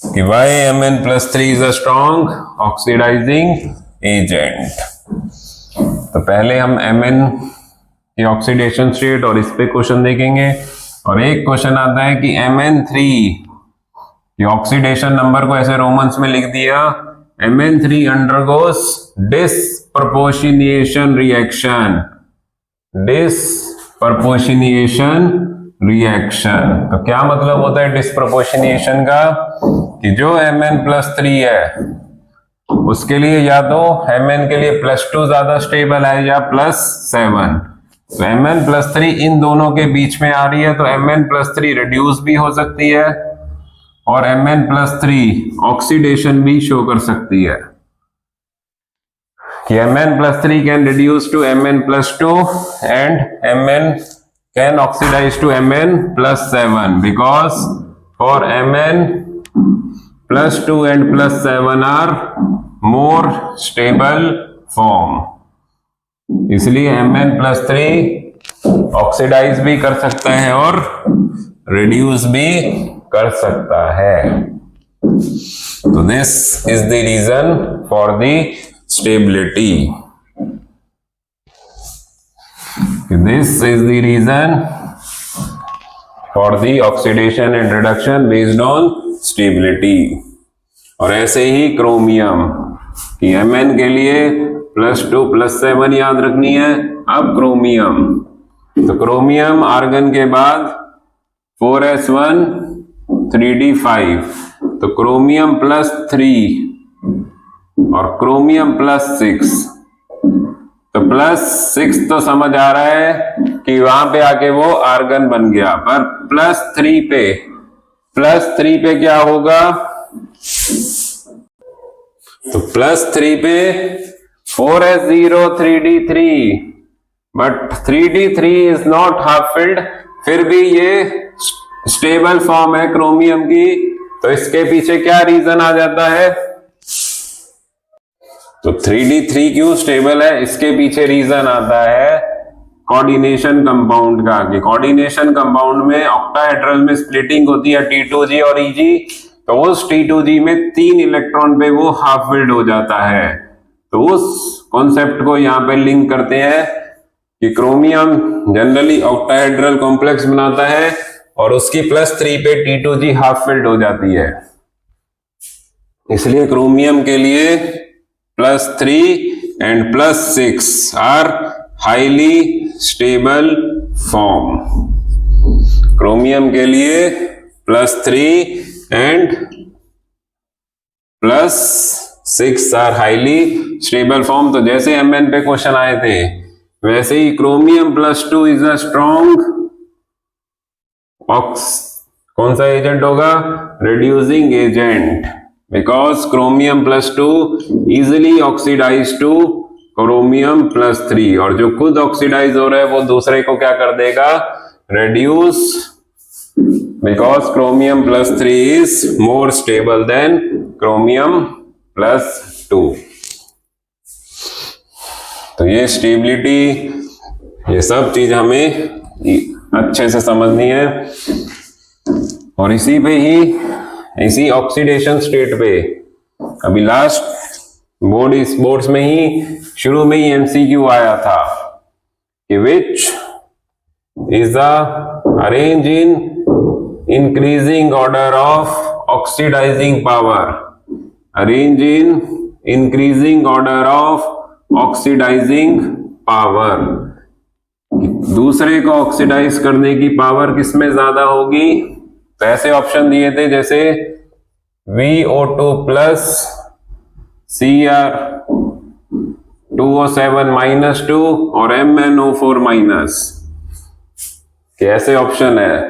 A: कि why Mn +3 is a strong oxidizing agent। तो पहले हम Mn की ऑक्सीडेशन स्टेट और इस पे क्वेश्चन देखेंगे। और एक क्वेश्चन आता है कि Mn3 की ऑक्सीडेशन नंबर को ऐसे रोमन्स में लिख दिया, Mn3 undergoes disproportionation reaction। Disproportionation reaction, तो क्या मतलब होता है डिसप्रपोर्शनिएशन का? कि जो Mn +3 है उसके लिए या तो Mn के लिए +2 ज्यादा स्टेबल है या +7। तो Mn +3 इन दोनों के बीच में आ रही है, तो Mn +3 रिड्यूस भी हो सकती है और Mn +3 ऑक्सीडेशन भी शो कर सकती है, कि Mn +3 can reduce to Mn +2 and Mn can oxidize to Mn+7 because for Mn+2 and +7 are more stable form, इसलिए Mn+3 ऑक्सीडाइज भी कर सकता है और रिड्यूस भी कर सकता है। तो this is the reason for the stability. This is the reason for the oxidation and reduction based on stability। और ऐसे ही क्रोमियम कि Mn के लिए +2 +7 याद रखनी है। अब क्रोमियम, तो क्रोमियम आर्गन के बाद 4s1 3d5, तो क्रोमियम +3 और क्रोमियम +6, तो +6 तो समझ आ रहा है कि वहां पे आके वो आर्गन बन गया, पर +3 पे क्या होगा? तो +3 पे 4s0 3d3, but 3d3 is not half filled, फिर भी ये स्टेबल फॉर्म है क्रोमियम की। तो इसके पीछे क्या रीजन आ जाता है? तो 3d3 क्यों स्टेबल है, इसके पीछे रीजन आता है कोऑर्डिनेशन कंपाउंड का। कि कोऑर्डिनेशन कंपाउंड में ऑक्टाहेड्रल में स्प्लिटिंग होती है T2G और EG, तो उस T2G में 3 इलेक्ट्रॉन पे वो हाफ फिल्ड हो जाता है। तो उस कॉन्सेप्ट को यहाँ पे लिंक करते हैं कि क्रोमियम जनरली ऑक्टाहेड्रल कॉम्प्लेक्स बनाता है और उसकी +3 पे T2G हाफ फिल्ड हो जाती है, इसलिए क्रोमियम के लिए +3 and +6 are highly stable form। Chromium के लिए +3 and +6 are highly stable form। तो जैसे Mn पे क्वेश्चन आए थे, वैसे ही क्रोमियम +2 इज अ स्ट्रॉन्ग कौन सा एजेंट होगा? Reducing agent, because chromium +2 easily oxidize to chromium +3, और जो खुद ऑक्सीडाइज हो रहा है वो दूसरे को क्या कर देगा? reduce, because chromium +3 is more stable than chromium +2। तो ये स्टेबिलिटी, ये सब चीज हमें अच्छे से समझनी है। और इसी ऑक्सीडेशन स्टेट पे अभी लास्ट बोर्ड्स में ही शुरू में ही MCQ आया था कि which is the arrange in increasing order of oxidising power, arrange in increasing order of oxidising power. दूसरे को ऑक्सीडाइज करने की पावर किसमें ज्यादा होगी? तो ऐसे ऑप्शन दिए थे जैसे VO2 प्लस Cr2O7 -2 और MnO4 माइनस, ऐसे ऑप्शन है।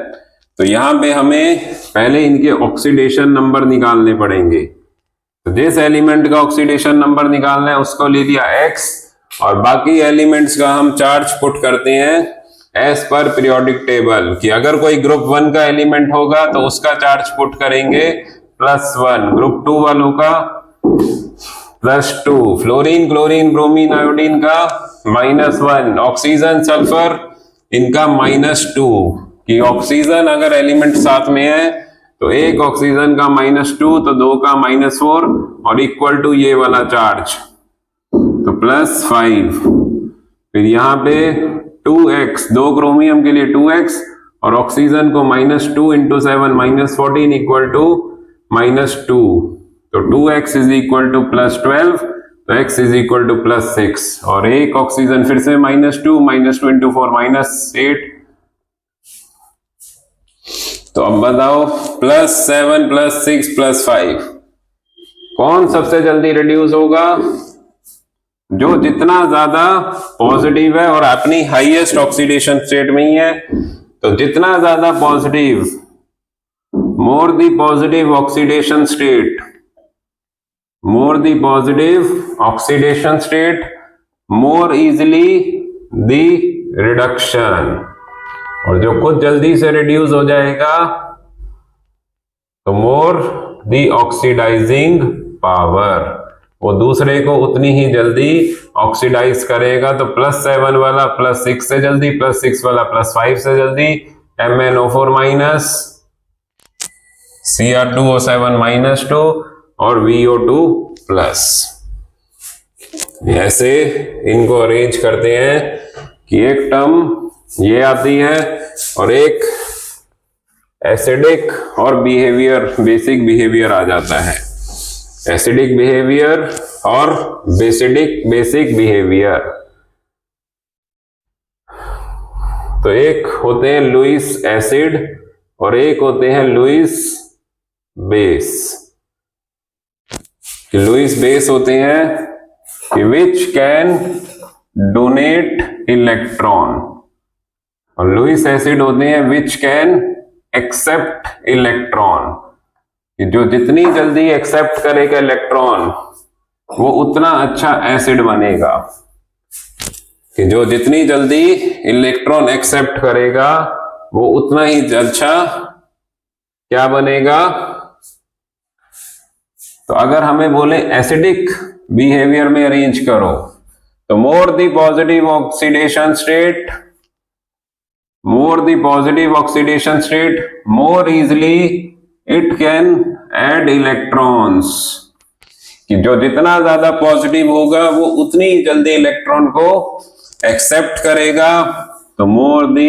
A: तो यहां पे हमें पहले इनके ऑक्सीडेशन नंबर निकालने पड़ेंगे। तो जिस एलिमेंट का ऑक्सीडेशन नंबर निकालना है उसको ले लिया X, और बाकी एलिमेंट्स का हम चार्ज पुट करते हैं एज पर पीरियोडिक टेबल। कि अगर कोई ग्रुप 1 का एलिमेंट होगा तो उसका चार्ज पुट करेंगे +1, ग्रुप 2 वालों का +2, फ्लोरीन क्लोरीन ब्रोमीन आयोडीन का -1, ऑक्सीजन सल्फर इनका -2। कि ऑक्सीजन अगर एलिमेंट साथ में है तो एक ऑक्सीजन का -2 तो 2 का -4 और इक्वल टू ये वाला चार्ज, तो +5। फिर यहाँ पे 2x, 2 क्रोमियम के लिए 2x और ऑक्सीजन को -2 × 7 -14 इक्वल टू -2, तो 2x इज इक्वल टू +12, तो x इज इक्वल टू +6। और एक ऑक्सीजन फिर से -2 × 4 -8। तो अब बताओ +7 +6 +5 कौन सबसे जल्दी रिड्यूस होगा? जो जितना ज्यादा पॉजिटिव है और अपनी हाईएस्ट ऑक्सीडेशन स्टेट में ही है, तो जितना ज्यादा positive, more the positive oxidation state, more the positive oxidation state, more easily the reduction. और जो कुछ जल्दी से रिड्यूस हो जाएगा तो मोर दी ऑक्सीडाइजिंग पावर, वो दूसरे को उतनी ही जल्दी ऑक्सीडाइज करेगा। तो +7 वाला +6 से जल्दी, +6 वाला +5 से जल्दी, MnO4 माइनस, Cr2O7 -2 और VO2 प्लस। ऐसे इनको अरेंज करते हैं कि एक टर्म ये आती है और एक एसिडिक और बिहेवियर, बेसिक बिहेवियर आ जाता है। एसिडिक बिहेवियर और बेसिक बिहेवियर। तो एक होते हैं लुईस एसिड और एक होते हैं लुईस बेस। लुईस बेस होते हैं कि विच कैन डोनेट इलेक्ट्रॉन, और लुईस एसिड होते हैं विच कैन एक्सेप्ट इलेक्ट्रॉन, कि जो जितनी जल्दी एक्सेप्ट करेगा इलेक्ट्रॉन वो उतना अच्छा एसिड बनेगा। कि जो जितनी जल्दी इलेक्ट्रॉन एक्सेप्ट करेगा वो उतना ही अच्छा क्या बनेगा। तो अगर हमें बोले एसिडिक बिहेवियर में अरेंज करो तो more the positive oxidation state, more easily it can add electrons, कि जो जितना ज्यादा पॉजिटिव होगा वो उतनी जल्दी इलेक्ट्रॉन को एक्सेप्ट करेगा। तो मोर दी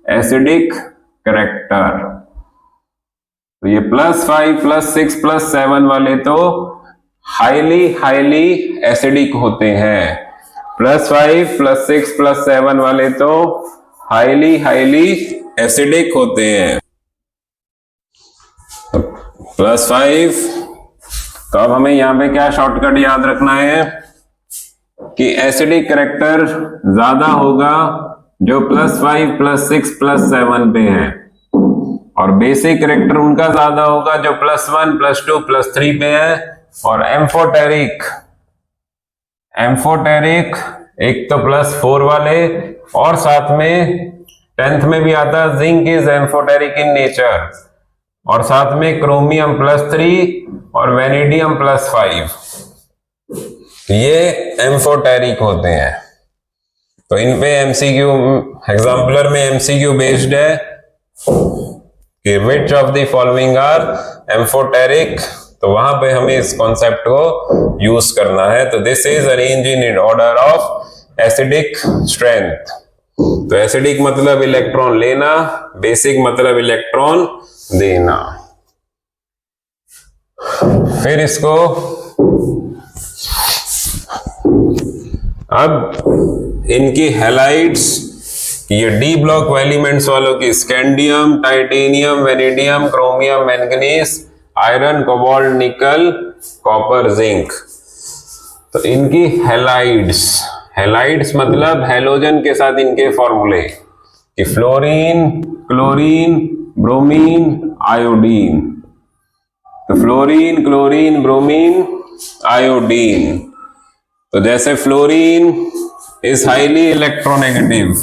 A: एसिडिक कैरेक्टर। तो ये +5 +6 +7 वाले तो हाईली एसिडिक होते हैं। +5 +6 +7 वाले तो हाईली एसिडिक होते हैं। +5, तो अब हमें यहां पे क्या शॉर्टकट याद रखना है कि एसिडिक कैरेक्टर ज्यादा होगा जो +5 +6 +7 पे है, और बेसिक कैरेक्टर उनका ज्यादा होगा जो +1 +2 +3 पे है। और एम्फोटेरिक एक तो +4 वाले, और साथ में 10th में भी आता है zinc is amphoteric in nature, और साथ में क्रोमियम +3 और वेनेडियम +5, ये एम्फोटेरिक होते हैं। तो इन पे MCQ एग्जाम्पलर में MCQ बेस्ड है कि which of the following are amphoteric, तो वहां पे हमें इस कॉन्सेप्ट को यूज करना है। तो this is arrange in order of acidic strength. तो एसिडिक मतलब इलेक्ट्रॉन लेना, बेसिक मतलब इलेक्ट्रॉन देना। फिर इसको अब इनकी हैलाइड्स, ये डी ब्लॉक एलिमेंट्स वालों की scandium, titanium, vanadium, chromium, manganese, iron, cobalt, निकल, कॉपर, जिंक। तो इनकी हैलाइड्स मतलब हैलोजन के साथ इनके फॉर्मूले कि फ्लोरीन, क्लोरीन, ब्रोमीन, आयोडीन। तो फ्लोरीन, क्लोरीन, ब्रोमीन, आयोडीन। तो जैसे फ्लोरीन इज हाईली इलेक्ट्रोनेगेटिव,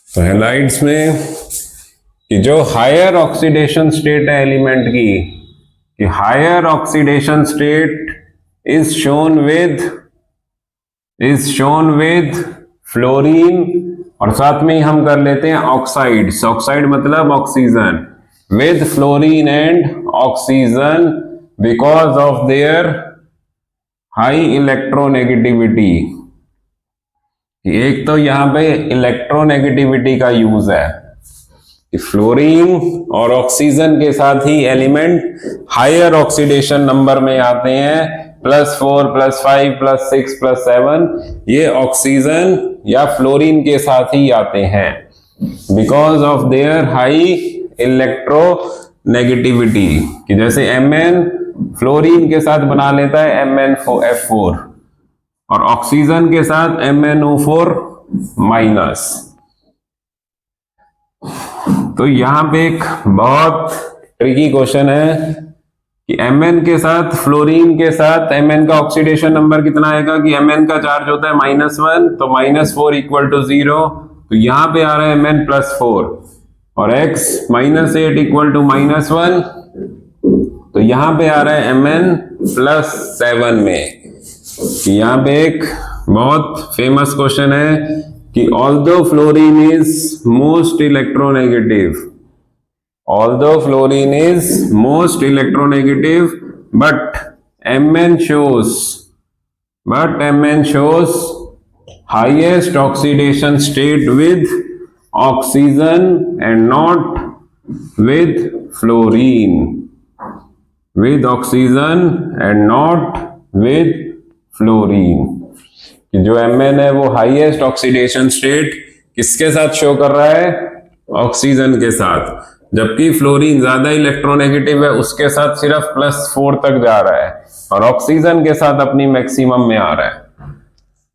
A: तो हैलाइड्स में कि जो हायर ऑक्सीडेशन स्टेट है एलिमेंट की, कि higher oxidation state is shown with fluorine, और साथ में ही हम कर लेते हैं ऑक्साइड्स। ऑक्साइड मतलब oxygen, with fluorine and oxygen because of their high electronegativity. एक तो यहां पे इलेक्ट्रोनेगेटिविटी का यूज है कि फ्लोरीन और ऑक्सीजन के साथ ही एलिमेंट हायर ऑक्सीडेशन नंबर में आते हैं, +4 +5 +6 +7, ये ऑक्सीजन या फ्लोरीन के साथ ही आते हैं because of their high electronegativity. कि जैसे Mn फ्लोरीन के साथ बना लेता है MnF4 और ऑक्सीजन के साथ MnO4 माइनस। तो यहां पे एक बहुत ट्रिकी क्वेश्चन है कि Mn के साथ फ्लोरीन के साथ Mn का ऑक्सीडेशन नंबर कितना आएगा, कि Mn का चार्ज होता है -1, तो -4 = 0, तो यहां पे आ रहा है Mn +4 और x -8 इक्वल टू -1, तो यहां पे आ रहा है Mn +7 में। कि यहां पे एक बहुत फेमस क्वेश्चन है कि although fluorine is most electronegative, although fluorine is most electronegative, but Mn shows highest oxidation state with oxygen and not with fluorine, with oxygen and not with fluorine। कि जो Mn है वो highest oxidation state किसके साथ show कर रहा है? Oxygen के साथ, जबकि फ्लोरीन ज्यादा इलेक्ट्रोनेगेटिव है, उसके साथ सिर्फ +4 तक जा रहा है और ऑक्सीजन के साथ अपनी मैक्सिमम में आ रहा है।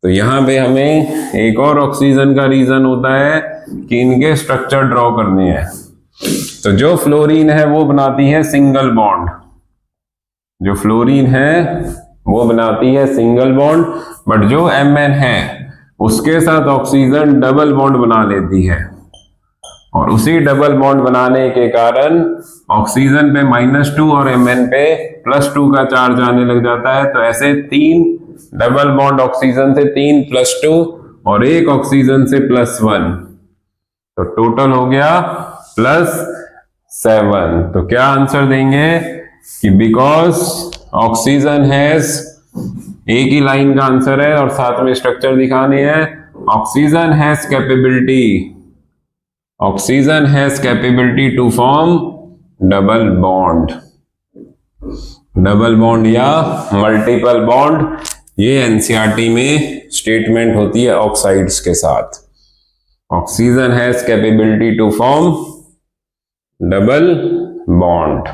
A: तो यहां पे हमें एक और ऑक्सीजन का रीजन होता है कि इनके स्ट्रक्चर ड्रॉ करने हैं। तो जो फ्लोरीन है वो बनाती है सिंगल बॉन्ड, जो फ्लोरीन है वो बनाती है सिंगल बॉन्ड, बट जो Mn है उसके साथ ऑक्सीजन डबल बॉन्ड बना लेती है और उसी डबल बॉन्ड बनाने के कारण ऑक्सीजन पे -2 और Mn पे +2 का चार्ज आने लग जाता है। तो ऐसे 3 डबल बॉन्ड ऑक्सीजन से 3 +2 और एक ऑक्सीजन से +1, तो टोटल हो गया +7। तो क्या आंसर देंगे कि बिकॉज ऑक्सीजन हैज, एक ही लाइन का आंसर है और साथ में स्ट्रक्चर दिखाने हैं। Oxygen has capability to form double bond या मल्टीपल बॉन्ड। ये एनसीईआरटी में स्टेटमेंट होती है ऑक्साइड्स के साथ। Oxygen has capability to form double bond,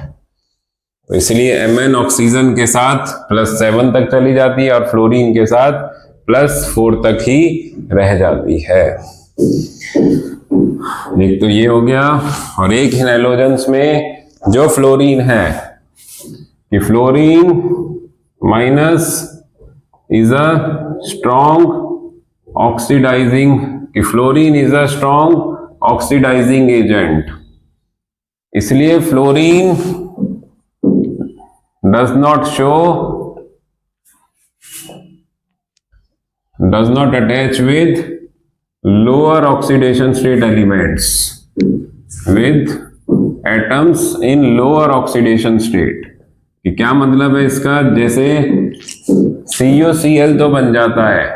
A: तो इसलिए Mn ऑक्सीजन के साथ +7 तक चली जाती है और फ्लोरीन के साथ +4 तक ही रह जाती है। एक तो ये हो गया, और एक इन हैलोजेंस में जो फ्लोरीन है कि fluorine minus is a strong oxidizing, कि fluorine is a strong oxidizing agent, इसलिए fluorine does not attach with lower oxidation state elements, with atoms in lower oxidation state। कि क्या मतलब है इसका? जैसे CuCl तो बन जाता है,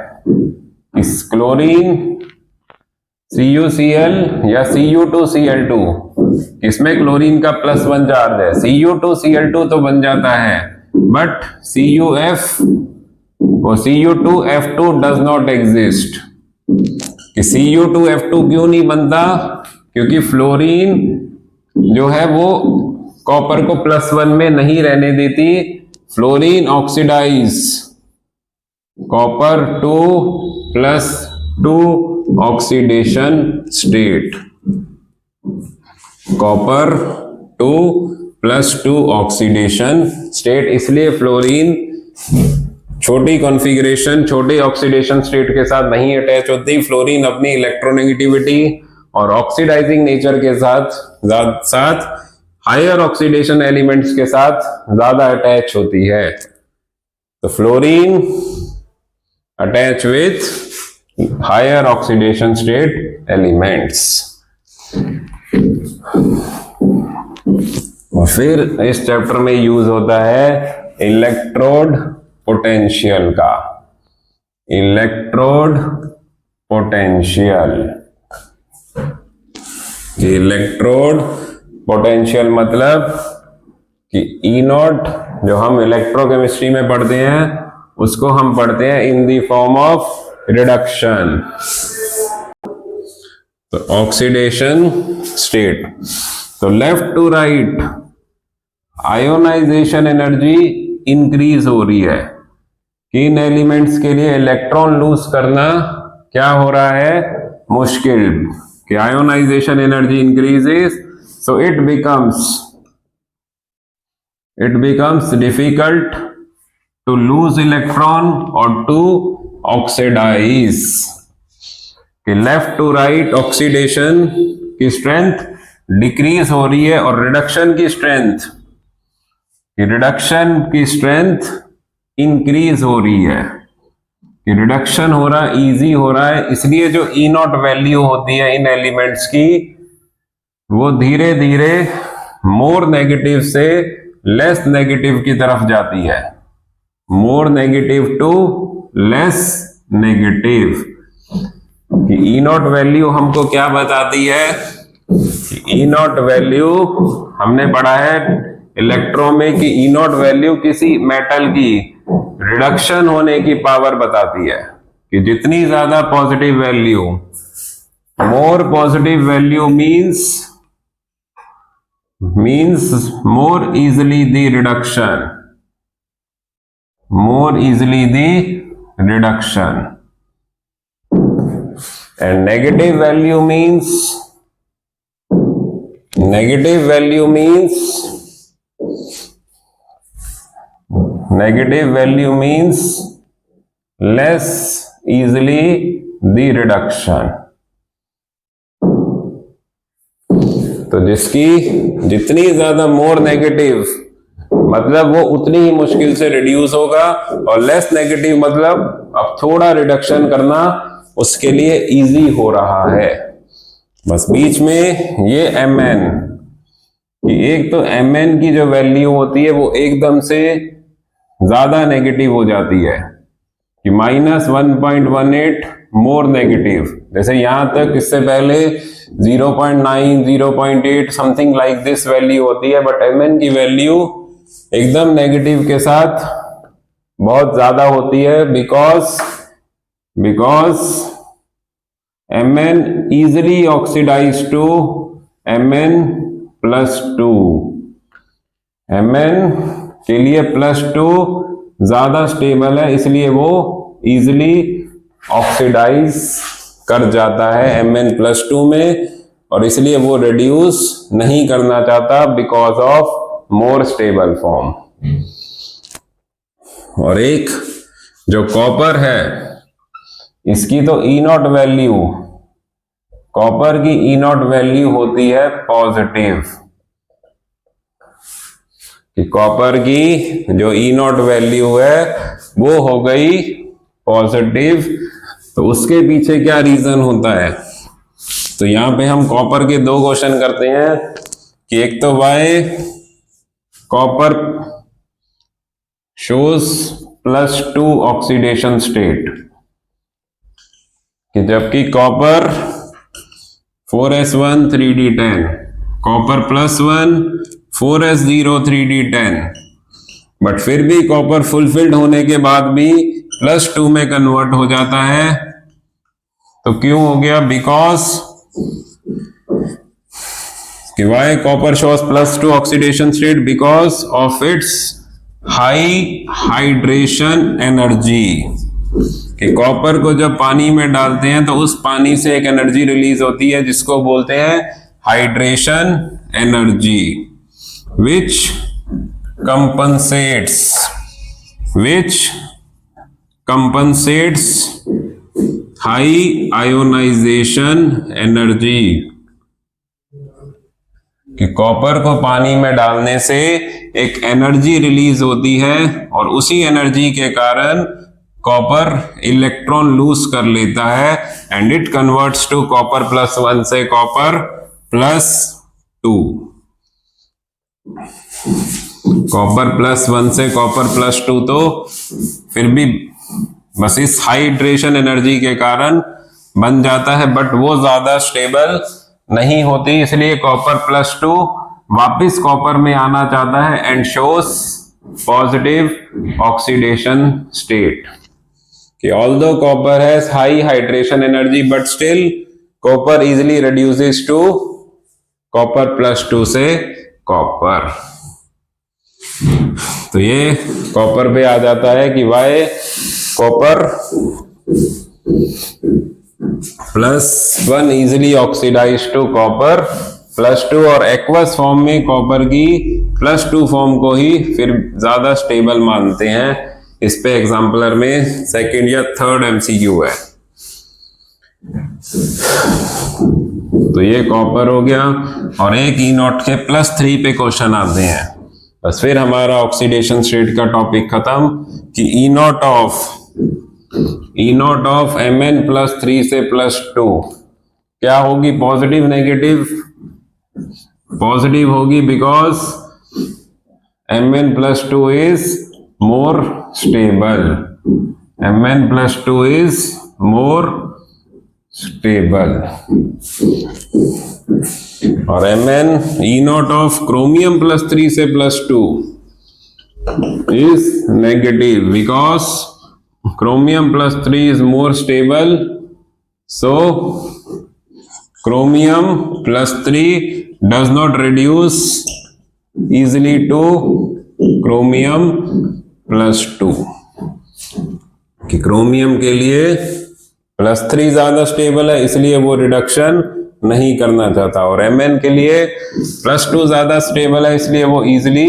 A: इस क्लोरीन CuCl या Cu2Cl2, इसमें क्लोरीन का +1 चार्ज है, Cu2Cl2 तो बन जाता है, बट CuF और Cu2F2 डज नॉट एग्जिस्ट। कि Cu2F2 क्यों नहीं बनता? क्योंकि फ्लोरीन जो है वो कॉपर को +1 में नहीं रहने देती। Fluorine oxidise copper to +2 oxidation state, copper to +2 oxidation state. इसलिए फ्लोरीन छोटी कॉन्फ़िगरेशन, छोटे ऑक्सीडेशन स्टेट के साथ नहीं अटैच होती। फ्लोरीन अपनी इलेक्ट्रोनेगेटिविटी और ऑक्सीडाइजिंग नेचर के साथ हायर ऑक्सीडेशन एलिमेंट्स के साथ ज्यादा अटैच होती है। तो fluorine attach with higher oxidation state elements. और फिर इस चैप्टर में यूज होता है इलेक्ट्रोड पोटेंशियल का। इलेक्ट्रोड पोटेंशियल, इलेक्ट्रोड पोटेंशियल मतलब कि E0 जो हम इलेक्ट्रोकेमिस्ट्री में पढ़ते हैं उसको हम पढ़ते हैं in the form of reduction. तो ऑक्सीडेशन स्टेट, तो left to right ionisation energy increase हो रही है। इन एलिमेंट्स के लिए इलेक्ट्रॉन लूज करना क्या हो रहा है? मुश्किल। कि ionisation energy increases, so it becomes difficult to lose electron or to oxidize, कि लेफ्ट टू राइट ऑक्सीडेशन की स्ट्रेंथ डिक्रीज हो रही है और रिडक्शन की स्ट्रेंथ इंक्रीज हो रही है, कि रिडक्शन हो रहा है, इजी हो रहा है। इसलिए जो ई नॉट वैल्यू होती है इन एलिमेंट्स की, वो धीरे धीरे मोर नेगेटिव से लेस नेगेटिव की तरफ जाती है, more negative to less negative. कि ई नॉट वैल्यू हमको क्या बताती है? ई नॉट वैल्यू हमने पढ़ा है इलेक्ट्रॉन में कि ई नॉट वैल्यू किसी मेटल की रिडक्शन होने की पावर बताती है, कि जितनी ज्यादा positive value, more positive value means more easily the reduction, and negative value means less easily the reduction। तो जिसकी जितनी ज्यादा मोर नेगेटिव मतलब वो उतनी ही मुश्किल से रिड्यूस होगा, और लेस नेगेटिव मतलब अब थोड़ा रिडक्शन करना उसके लिए इजी हो रहा है। बस बीच में ये Mn, कि एक तो Mn की जो वैल्यू होती है वो एकदम से ज्यादा नेगेटिव हो जाती है, कि -1.18 मोर नेगेटिव। जैसे यहां तक इससे पहले 0.9 0.8 समथिंग लाइक दिस वैल्यू होती है, बट Mn की वैल्यू एकदम नेगेटिव के साथ बहुत ज्यादा होती है, because Mn easily oxidized to Mn+2। Mn के लिए +2 ज्यादा स्टेबल है, इसलिए वो इजिली ऑक्सीडाइज कर जाता है Mn+2 में, और इसलिए वो रिड्यूस नहीं करना चाहता because of more stable form. और एक जो कॉपर है, इसकी तो ई नॉट वैल्यू, कॉपर की ई नॉट वैल्यू होती है पॉजिटिव, कि कॉपर की जो ई नॉट वैल्यू है वो हो गई पॉजिटिव। तो उसके पीछे क्या रीजन होता है? तो यहां पे हम कॉपर के दो क्वेश्चन करते हैं, कि एक तो Y copper shows +2 oxidation state, कि जबकि copper 4s1 3d10, copper +1 4s0 3d10, but फिर भी कॉपर फुलफिल्ड होने के बाद भी +2 में कन्वर्ट हो जाता है। तो क्यों हो गया? Because why copper shows +2 oxidation state because of its high hydration energy, कि कॉपर को जब पानी में डालते हैं तो उस पानी से एक एनर्जी रिलीज होती है जिसको बोलते हैं hydration energy, which compensates high ionization energy। कि कॉपर को पानी में डालने से एक एनर्जी रिलीज होती है, और उसी एनर्जी के कारण कॉपर इलेक्ट्रॉन लूज कर लेता है, and it converts to copper +1 से कॉपर +2। कॉपर +1 से कॉपर +2 तो फिर भी बस इस हाइड्रेशन एनर्जी के कारण बन जाता है, बट वो ज्यादा स्टेबल नहीं होती, इसलिए कॉपर +2 वापिस कॉपर में आना चाहता है and shows positive oxidation state. कि although copper has high hydration energy but still copper easily reduces to copper +2 से कॉपर। तो ये कॉपर पे आ जाता है कि why copper +1 easily oxidise to copper +2, और एक्वस फॉर्म में कॉपर की +2 फॉर्म को ही फिर ज्यादा स्टेबल मानते हैं। इस पे एग्जाम्पलर में सेकंड या थर्ड MCQ है। तो ये कॉपर हो गया, और एक E0 के +3 पे क्वेश्चन आते हैं। बस फिर हमारा ऑक्सीडेशन स्टेट का टॉपिक खत्म कि E0 ऑफ Mn+3 से +2 क्या होगी? Positive negative? पॉजिटिव होगी, because Mn+2 is more stable. Mn+2 is more stable. और Mn E0 ऑफ क्रोमियम +3 से +2 is negative because chromium +3 is more stable, so chromium +3 does not reduce easily to chromium +2 कि chromium के लिए +3 ज्यादा stable है, इसलिए वो रिडक्शन नहीं करना चाहता, और Mn के लिए +2 ज्यादा स्टेबल है, इसलिए वो इजिली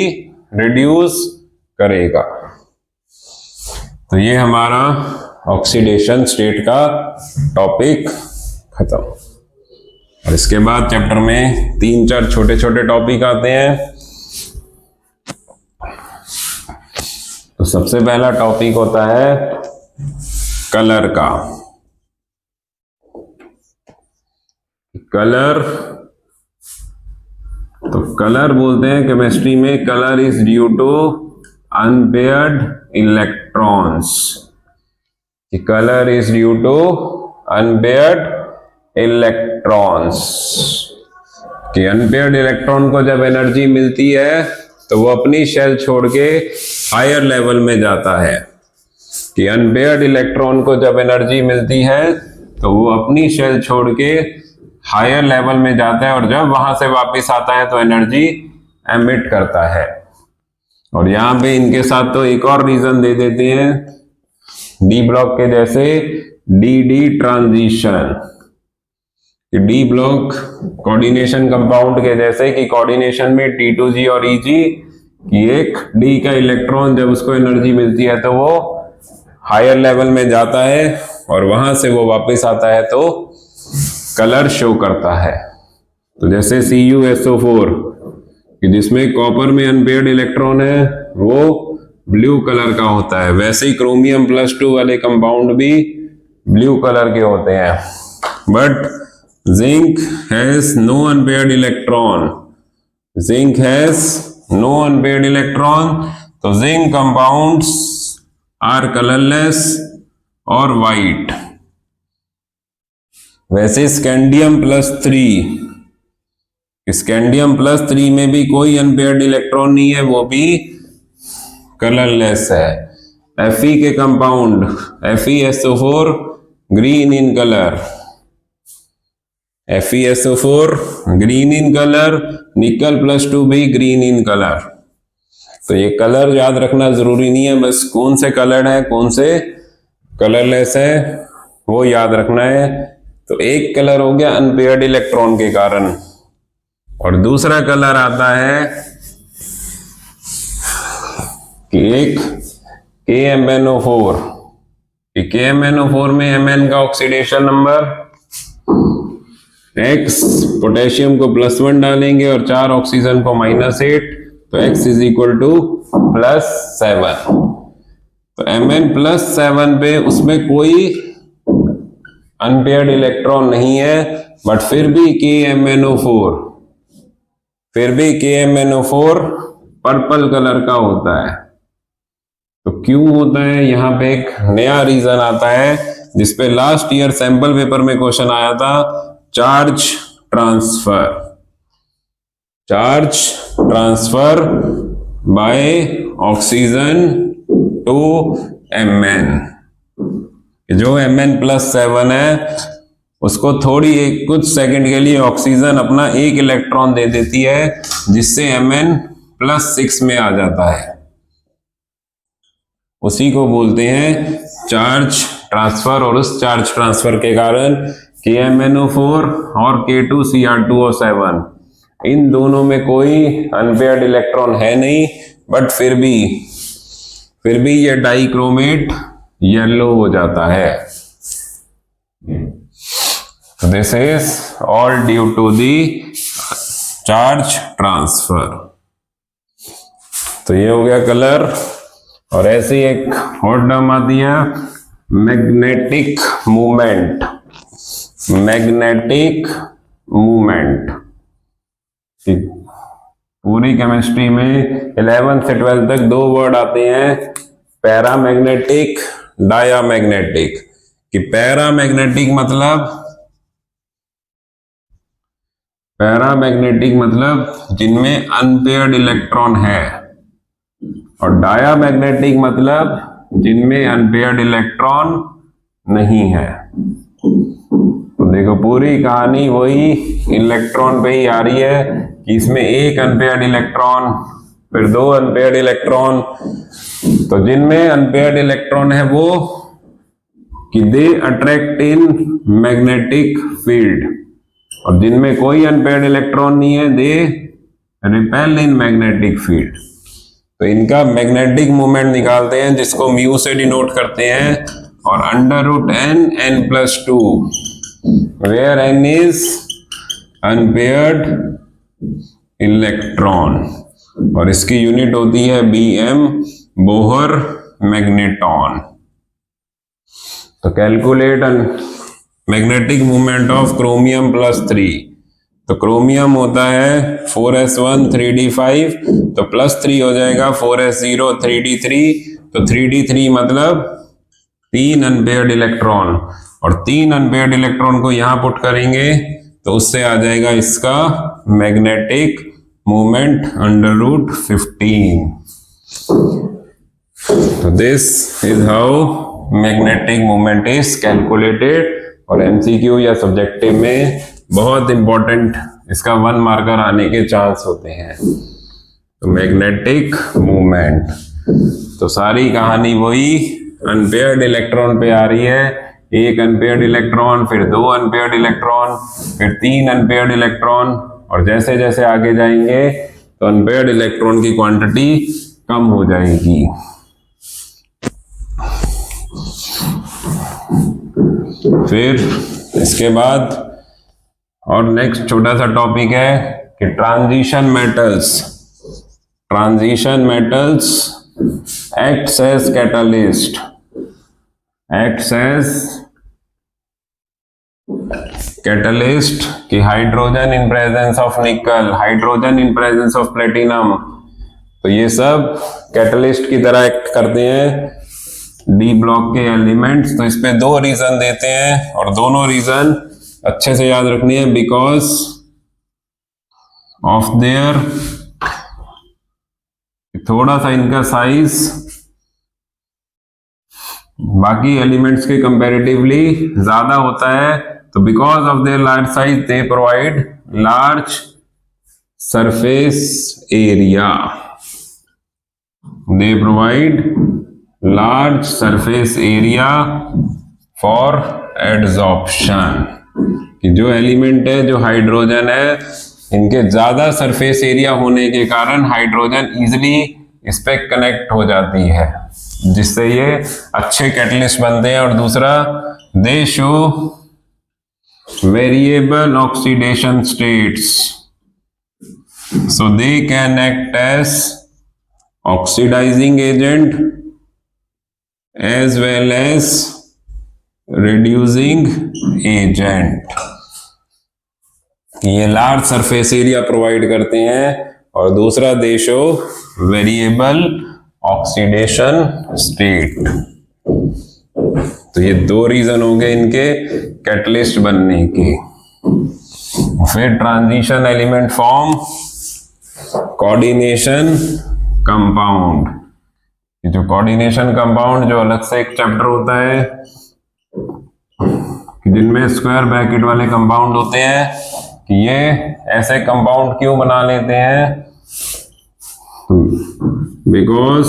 A: रिड्यूस करेगा। तो ये हमारा ऑक्सीडेशन स्टेट का टॉपिक खत्म। और इसके बाद चैप्टर में 3-4 छोटे छोटे टॉपिक आते हैं। तो सबसे पहला टॉपिक होता है कलर का। कलर, तो कलर बोलते हैं केमिस्ट्री में, colour is due to unpaired electrons. Colour is due to unpaired electrons कि अनपेयर्ड इलेक्ट्रॉन को जब एनर्जी मिलती है तो वो अपनी शेल छोड़ के हायर लेवल में जाता है। कि अनपेयर्ड इलेक्ट्रॉन को जब एनर्जी मिलती है तो वो अपनी शेल छोड़ के हायर लेवल में जाता है, और जब वहां से वापस आता है तो एनर्जी एमिट करता है। और यहां पे इनके साथ तो एक और रीजन दे देते हैं डी ब्लॉक के जैसे, D transition. D block coordination compound के जैसे कि कोऑर्डिनेशन में T2G और EG की एक डी का इलेक्ट्रॉन जब उसको एनर्जी मिलती है तो वो हायर लेवल में जाता है, और वहां से वो वापस आता है तो कलर शो करता है। तो जैसे CuSO4 कि जिसमें कॉपर में अनपेयर्ड इलेक्ट्रॉन है वो ब्लू कलर का होता है, वैसे ही क्रोमियम +2 वाले कंपाउंड भी ब्लू कलर के होते हैं। But zinc has no unpaired electron, zinc has no unpaired electron, तो जिंक कंपाउंड्स आर कलरलेस और वाइट। वैसे स्कैंडियम +3, स्कैंडियम +3 में भी कोई अनपेयर्ड इलेक्ट्रॉन नहीं है, वो भी कलरलेस है। Fe के compound FeSO4 green in colour, FeSO4 green in colour, निकल +2 भी ग्रीन इन कलर। तो ये कलर याद रखना जरूरी नहीं है, बस कौन से कलर है कौन से कलरलेस है वो याद रखना है। तो एक कलर हो गया अनपेयर्ड इलेक्ट्रॉन के कारण, और दूसरा कलर आता है कि एक KMnO4, कि KMnO4 में Mn का ऑक्सीडेशन नंबर X, पोटेशियम को +1 डालेंगे और 4 ऑक्सीजन को -8, तो X इज इक्वल टू +7। तो Mn+7 पे उसमें कोई अनपेयर्ड इलेक्ट्रॉन नहीं है, बट फिर भी KMnO4 पर्पल कलर का होता है। तो क्यों होता है? यहां पे एक नया रीजन आता है जिसपे लास्ट ईयर सैंपल पेपर में क्वेश्चन आया था, charge transfer by oxygen to Mn। जो Mn+7 है उसको कुछ सेकंड के लिए ऑक्सीजन अपना एक इलेक्ट्रॉन दे देती है, जिससे Mn+6 में आ जाता है। उसी को बोलते हैं चार्ज ट्रांसफर, और उस चार्ज ट्रांसफर के कारण KMnO4 और K2Cr2O7 इन दोनों में कोई अनपेयर्ड इलेक्ट्रॉन है नहीं, बट फिर भी ये डाइक्रोमेट येलो हो जाता है। This is all due to the charge transfer. तो ये हो गया कलर। और ऐसी एक और टर्म आती है मैग्नेटिक मूवमेंट। मैग्नेटिक मूवमेंट पूरी केमिस्ट्री में 11th से 12th तक दो वर्ड आते हैं, पैरामैग्नेटिक, डायामैग्नेटिक। कि पैरामैग्नेटिक मतलब जिनमें अनपेयर्ड इलेक्ट्रॉन है, और डायामैग्नेटिक मतलब जिनमें अनपेयर्ड इलेक्ट्रॉन नहीं है। तो देखो पूरी कहानी वही इलेक्ट्रॉन पे ही आ रही है कि इसमें एक अनपेयर्ड इलेक्ट्रॉन, फिर दो अनपेयर्ड इलेक्ट्रॉन। तो जिनमें अनपेयर्ड इलेक्ट्रॉन है वो कि they attract in magnetic field, और जिनमें कोई अनपेयर्ड इलेक्ट्रॉन नहीं है they repel in magnetic field. तो इनका मैग्नेटिक मोमेंट निकालते हैं जिसको म्यू से डिनोट करते हैं, और √n+2 where n is unpaired electron, और इसकी यूनिट होती है bm, बोहर मैग्नेटॉन। तो calculate magnetic movement of chromium +3। तो क्रोमियम होता है 4s1 3d5, तो +3 हो जाएगा 4s0 3d3। तो 3d3 मतलब 3 अनपेयर्ड इलेक्ट्रॉन, और 3 अनपेयर्ड इलेक्ट्रॉन को यहां पुट करेंगे तो उससे आ जाएगा इसका मैग्नेटिक मूवमेंट √15। तो this is how magnetic movement is calculated. और एमसीक्यू या सब्जेक्टिव में बहुत इंपॉर्टेंट इसका 1 मार्कर आने के चांस होते हैं। तो मैग्नेटिक मूवमेंट, तो सारी कहानी वही अनपेयर्ड इलेक्ट्रॉन पे आ रही है। एक अनपेयर्ड इलेक्ट्रॉन, फिर 2 अनपेयर्ड इलेक्ट्रॉन, फिर 3 अनपेयर्ड इलेक्ट्रॉन, और जैसे जैसे आगे जाएंगे तो अनपेयर्ड इलेक्ट्रॉन की क्वांटिटी कम हो जाएगी। फिर इसके बाद और नेक्स्ट छोटा सा टॉपिक है कि transition metals acts as catalyst कि hydrogen in presence of nickel, hydrogen in presence of platinum. तो ये सब कैटलिस्ट की तरह एक्ट करते हैं डी ब्लॉक के एलिमेंट्स। तो इस पे 2 रीजन देते हैं, और दोनों रीजन अच्छे से याद रखनी है। बिकॉज ऑफ देयर, थोड़ा सा इनका साइज बाकी एलिमेंट्स के कंपैरेटिवली ज्यादा होता है, तो because of there large size they provide large surface area. They provide large surface area for adsorption. कि जो एलिमेंट है, जो हाइड्रोजन है, इनके ज्यादा सरफेस एरिया होने के कारण हाइड्रोजन इजिली इस पे कनेक्ट हो जाती है, जिससे ये अच्छे कैटलिस्ट बनते हैं। और दूसरा, they show variable oxidation states, so they can act as oxidising agent as well as reducing agent। ये लार्ज सरफेस एरिया प्रोवाइड करते हैं, और दूसरा they show variable oxidation state. तो ये 2 रीजन हो गए इनके कैटलिस्ट बनने के। फिर transition element form coordination compound. जो कोऑर्डिनेशन कंपाउंड जो अलग से एक चैप्टर होता है, जिनमें स्क्वायर ब्रैकेट वाले कंपाउंड होते हैं, कि ये ऐसे कंपाउंड क्यों बना लेते हैं, because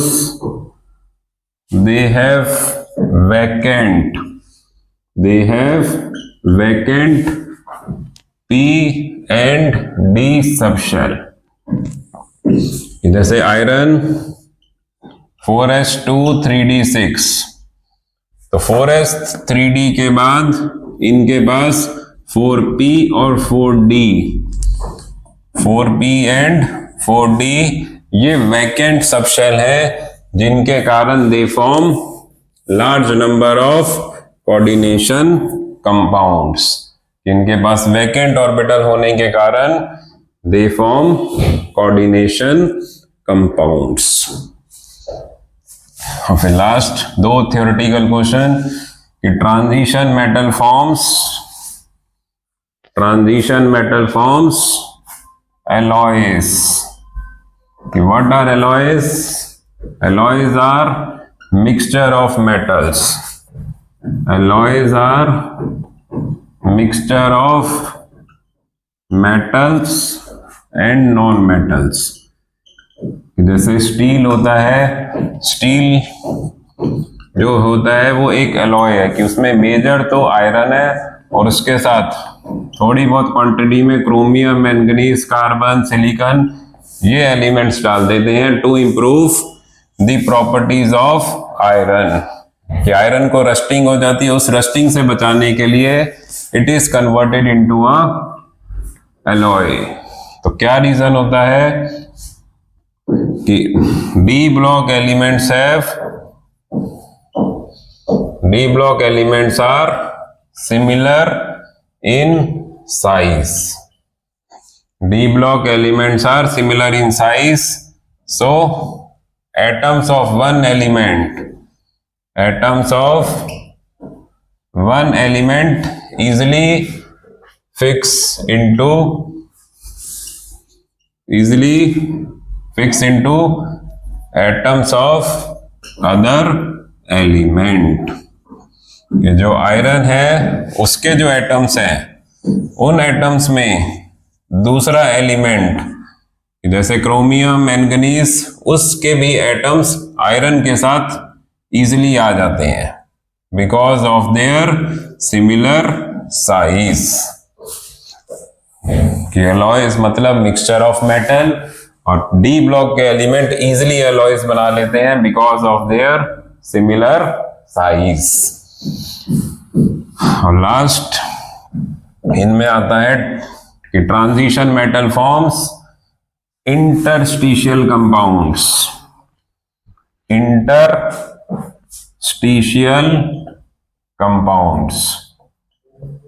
A: they have vacant P and D subshell. जैसे आयरन 4s2 3d6, तो 4s3d के बाद इनके पास 4p और 4d, 4p एंड 4d ये वैकेंट सबशेल है जिनके कारण they form large number of coordination compounds. जिनके पास वैकेंट ऑर्बिटल होने के कारण दे फॉर्म कोऑर्डिनेशन कंपाउंड्स। और फिर लास्ट दो थ्योरेटिकल क्वेश्चन कि transition metal forms alloys. What are alloys? Alloys are mixture of metals. Alloys are mixture of metals and non-metals. जैसे steel होता है, स्टील जो होता है वो एक एलॉय है कि उसमें मेजर तो आयरन है और उसके साथ थोड़ी बहुत क्वांटिटी में क्रोमियम, मैंगनीज, कार्बन, सिलिकॉन ये एलिमेंट्स डाल देते हैं to improve the properties of iron. कि आयरन को रस्टिंग हो जाती है, उस रस्टिंग से बचाने के लिए it is converted into a alloy. तो क्या रीजन होता है कि D block elements are similar in size. D block elements are similar in size, so atoms of one element easily fix into atoms of other element। ये जो iron है उसके जो एटम्स हैं उन एटम्स में दूसरा एलिमेंट जैसे क्रोमियम, मैंगनीज उसके भी एटम्स आयरन के साथ इजीली आ जाते हैं because of there similar size. कि एलॉयज मतलब मिक्सचर ऑफ मेटल और डी ब्लॉक के एलिमेंट इजीली एलॉयज बना लेते हैं because of there similar size. और लास्ट इनमें आता है कि transition metal forms interstitial compounds.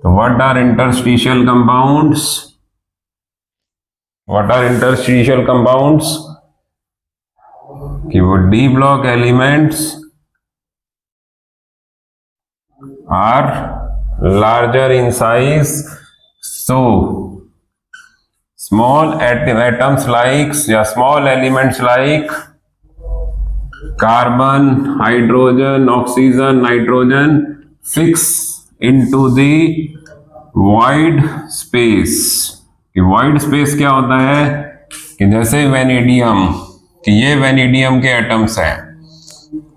A: तो व्हाट आर इंटरस्टिशियल कंपाउंड्स? कि वो D block elements are larger in size, so small atoms like या small elements like carbon, hydrogen, oxygen, nitrogen fix into the void space। कि void space क्या होता है कि जैसे वेनेडियम, कि ये वेनेडियम के एटम्स हैं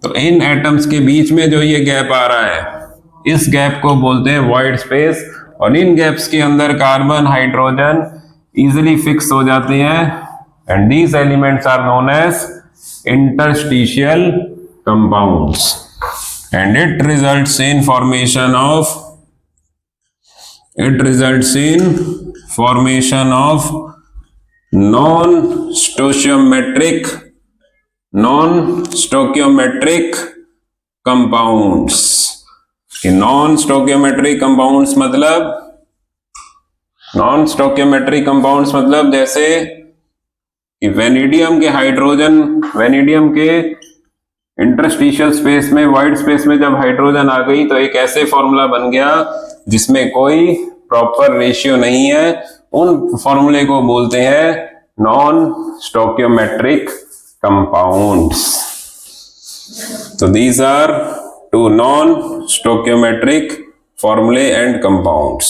A: तो इन एटम्स के बीच में जो ये गैप आ रहा है इस गैप को बोलते हैं वॉइड स्पेस। और इन गैप्स के अंदर कार्बन, हाइड्रोजन इजीली फिक्स हो जाते हैं and these elements are known as interstitial compounds and it results in formation of non stoichiometric compounds. कि नॉन स्टोकियोमेट्रिक कंपाउंड्स मतलब जैसे कि वेनेडियम के इंटरस्टिशियल स्पेस में, वाइड स्पेस में जब हाइड्रोजन आ गई तो एक ऐसे फॉर्मूला बन गया जिसमें कोई प्रॉपर रेशियो नहीं है। उन फॉर्मूले को बोलते हैं नॉन स्टोकियोमेट्रिक कंपाउंड्स। तो these are two non-stoichiometric formulae and compounds.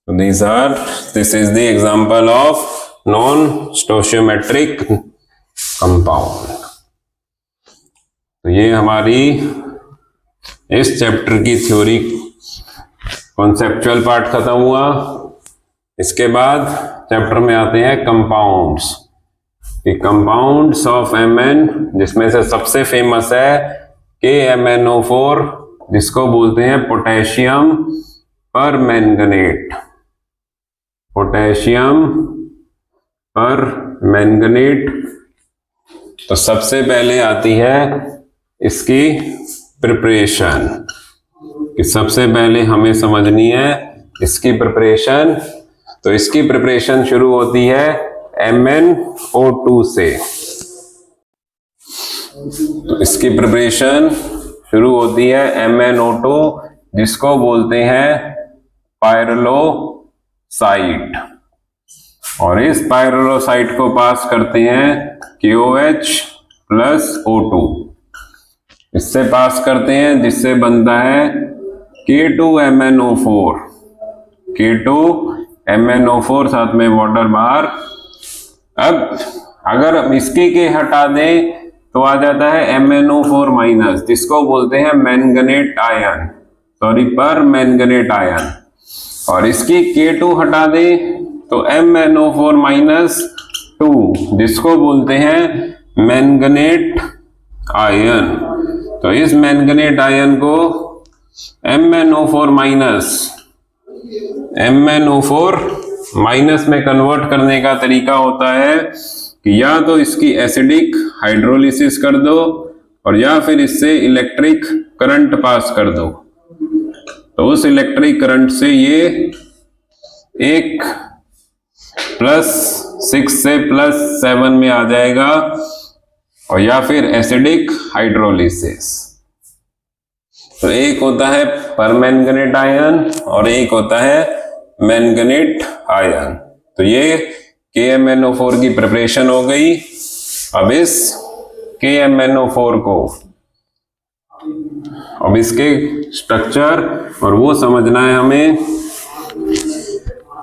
A: So this is the example of non-stoichiometric compound। तो ये हमारी इस चैप्टर की थ्योरी कॉन्सेप्चुअल पार्ट खत्म हुआ। इसके बाद चैप्टर में आते हैं कंपाउंड्स। कंपाउंड्स ऑफ Mn जिसमें से सबसे फेमस है KMnO4 जिसको बोलते हैं पोटेशियम पर मैंगनेट, पोटेशियम पर मैंगनेट। तो सबसे पहले आती है इसकी प्रिपरेशन, कि सबसे पहले हमें समझनी है इसकी प्रिपरेशन। तो इसकी प्रिपरेशन शुरू होती है MnO2 से। तो इसकी प्रिपरेशन शुरू होती है MnO2, जिसको बोलते हैं पायरलोसाइट, और इस पायरलोसाइट को पास करते हैं KOH प्लस O2, इससे पास करते हैं, जिससे बनता है K2MnO4, K2MnO4 साथ में वाटर बाहर। अब अगर हम इसके के हटा दें तो आ जाता है MnO4 माइनस, जिसको बोलते हैं मैंगनेट आयन, सॉरी पर मैंगनेट आयन। और इसकी K2 हटा दें तो MnO4 माइनस 2, जिसको बोलते हैं मैंगनेट आयन। तो इस मैंगनेट आयन को MnO4 माइनस में कन्वर्ट करने का तरीका होता है कि या तो इसकी एसिडिक हाइड्रोलिसिस कर दो, और या फिर इससे इलेक्ट्रिक करंट पास कर दो। तो उस इलेक्ट्रिक करंट से ये एक +6 से +7 में आ जाएगा, और या फिर एसिडिक हाइड्रोलिसिस। तो एक होता है परमैंगनेट आयन और एक होता है मैंगनेट आयन। तो ये KMnO4 की प्रिपरेशन हो गई। अब इस KMnO4 को, अब इसके स्ट्रक्चर और वो समझना है हमें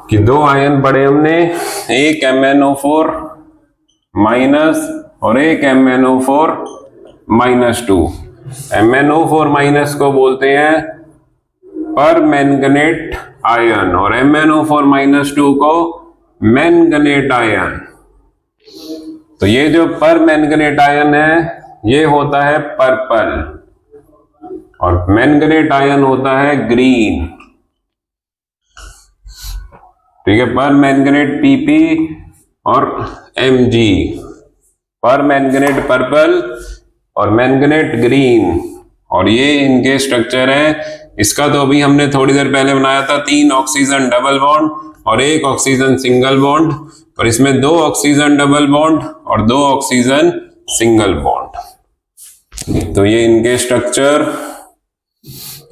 A: कि दो आयन पढ़े हमने, एक MnO4 माइनस और एक MnO4 -2। MnO4 माइनस को बोलते हैं पर मैंगनेट आयन और MnO4 -2 को मैंगनेट आयन। तो ये जो पर मैंगनेट आयन है ये होता है पर्पल, और मैंगनेट आयन होता है ग्रीन। ठीक है, पर मैंगनेट PP और Mg, पर मैंगनेट पर्पल और मैंगनेट ग्रीन। और ये इनके स्ट्रक्चर है। इसका तो अभी हमने थोड़ी देर पहले बनाया था, 3 ऑक्सीजन डबल बॉन्ड और 1 ऑक्सीजन सिंगल बॉन्ड, और इसमें 2 ऑक्सीजन डबल बॉन्ड और 2 ऑक्सीजन सिंगल बॉन्ड। तो ये इनके स्ट्रक्चर,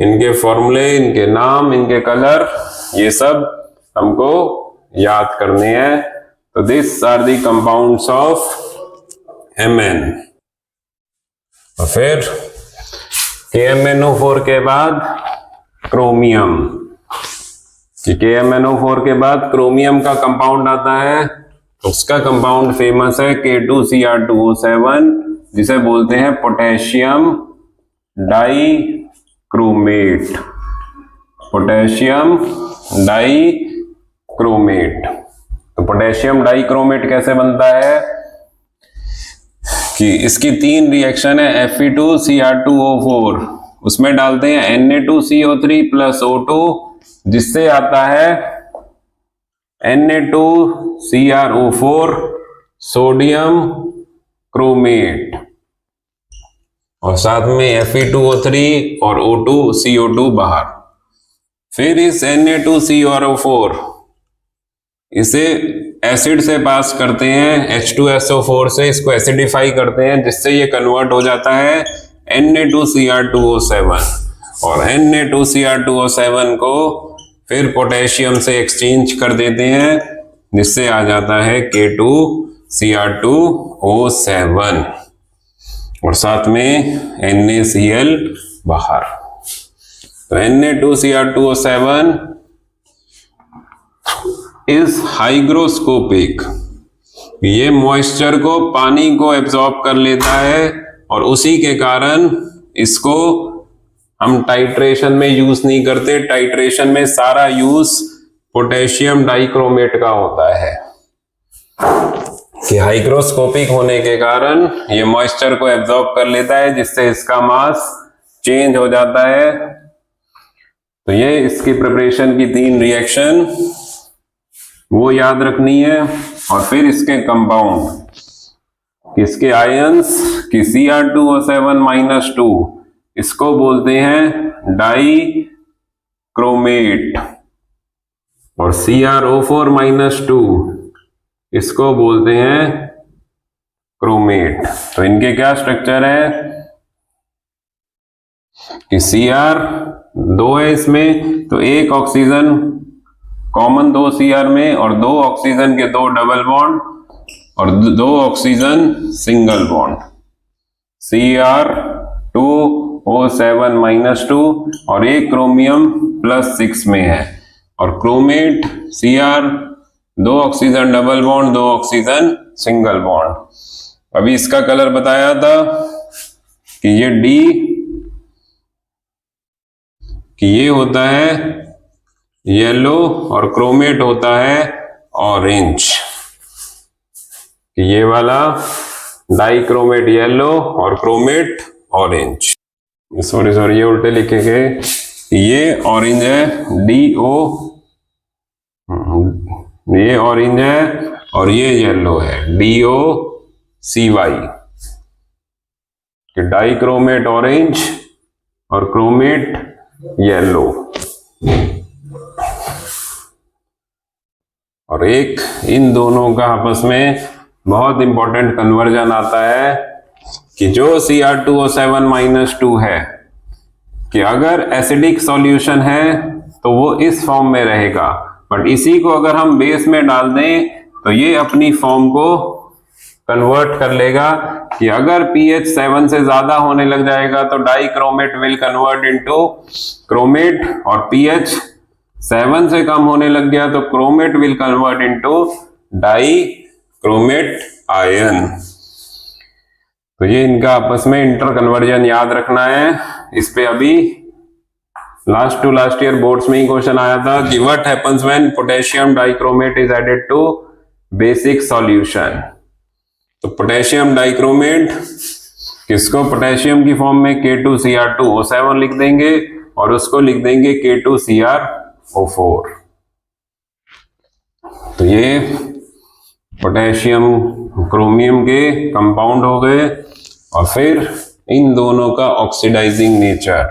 A: इनके फॉर्मूले, इनके नाम, इनके कलर, ये सब हमको याद करने हैं। तो this are the compounds of Mn। और फिर KMnO4 के बाद क्रोमियम, कि KMnO4 के बाद क्रोमियम का कंपाउंड आता है। उसका कंपाउंड फेमस है K2Cr2O7, जिसे बोलते हैं पोटेशियम डाइक्रोमेट, पोटेशियम डाइक्रोमेट। तो पोटेशियम डाइक्रोमेट कैसे बनता है कि इसकी 3 रिएक्शन है Fe2Cr2O4, उसमें डालते हैं Na2CO3 + O2, जिससे आता है Na2CrO4 सोडियम क्रोमेट, और साथ में Fe2O3 और O2CO2 बाहर। फिर इस Na2CrO4 इसे एसिड से पास करते हैं H2SO4 से, इसको एसिडिफाई करते हैं, जिससे ये कन्वर्ट हो जाता है Na2Cr2O7, और Na2Cr2O7 को फिर पोटेशियम से एक्सचेंज कर देते हैं, जिससे आ जाता है K2Cr2O7, और साथ में NaCl बाहर। तो Na2Cr2O7 इज हाइग्रोस्कोपिक, ये मॉइस्चर को, पानी को एब्जॉर्ब कर लेता है, और उसी के कारण इसको हम टाइट्रेशन में यूज नहीं करते। टाइट्रेशन में सारा यूज पोटेशियम डाइक्रोमेट का होता है, कि हाइग्रोस्कोपिक होने के कारण ये मॉइस्चर को एब्जॉर्ब कर लेता है, जिससे इसका मास चेंज हो जाता है तो ये इसकी प्रिपरेशन की 3 रिएक्शन वो याद रखनी है। और फिर इसके कंपाउंड, किसके आयंस की Cr2O7-2, इसको बोलते हैं डाई क्रोमेट। और CrO4-2 इसको बोलते हैं क्रोमेट। तो इनके क्या स्ट्रक्चर है कि Cr 2 है इसमें, तो एक ऑक्सीजन कॉमन 2 Cr में, और 2 ऑक्सीजन के 2 डबल बॉन्ड, और 2 ऑक्सीजन सिंगल बॉन्ड, Cr2O7-2, और एक क्रोमियम +6 में है। और chromate Cr 2 oxygen double bond, 2 oxygen single bond. अभी इसका कलर बताया था कि ये डी, कि ये होता है येलो, और क्रोमेट होता है ऑरेंज। ये वाला डाइक्रोमेट येलो और क्रोमेट ऑरेंज। सॉरी ये उल्टे लिखे गए। ये ऑरेंज है DO, ये ऑरेंज है, और ये येलो है DOCY। कि डाइक्रोमेट ऑरेंज और क्रोमेट येलो। और एक इन दोनों का आपस में बहुत इंपॉर्टेंट कन्वर्जन आता है कि जो Cr2O7-2 है, कि अगर एसिडिक सॉल्यूशन है तो वो इस फॉर्म में रहेगा, बट इसी को अगर हम बेस में डाल दें तो ये अपनी फॉर्म को कन्वर्ट कर लेगा। कि अगर pH 7 से ज्यादा होने लग जाएगा तो dichromate will convert into chromate, और pH 7 से कम होने लग गया तो chromate will convert into dichromate ion. तो ये इनका आपस में इंटर कन्वर्जन याद रखना है। इस पे अभी last to last year boards में ही क्वेश्चन आया था कि what happens when potassium dichromate is added to basic solution. तो पोटेशियम डाइक्रोमेट किसको पोटेशियम की फॉर्म में K2Cr2O7 लिख देंगे, और उसको लिख देंगे K2Cr O4। तो ये पोटेशियम क्रोमियम के कंपाउंड हो गए। और फिर इन दोनों का ऑक्सीडाइजिंग नेचर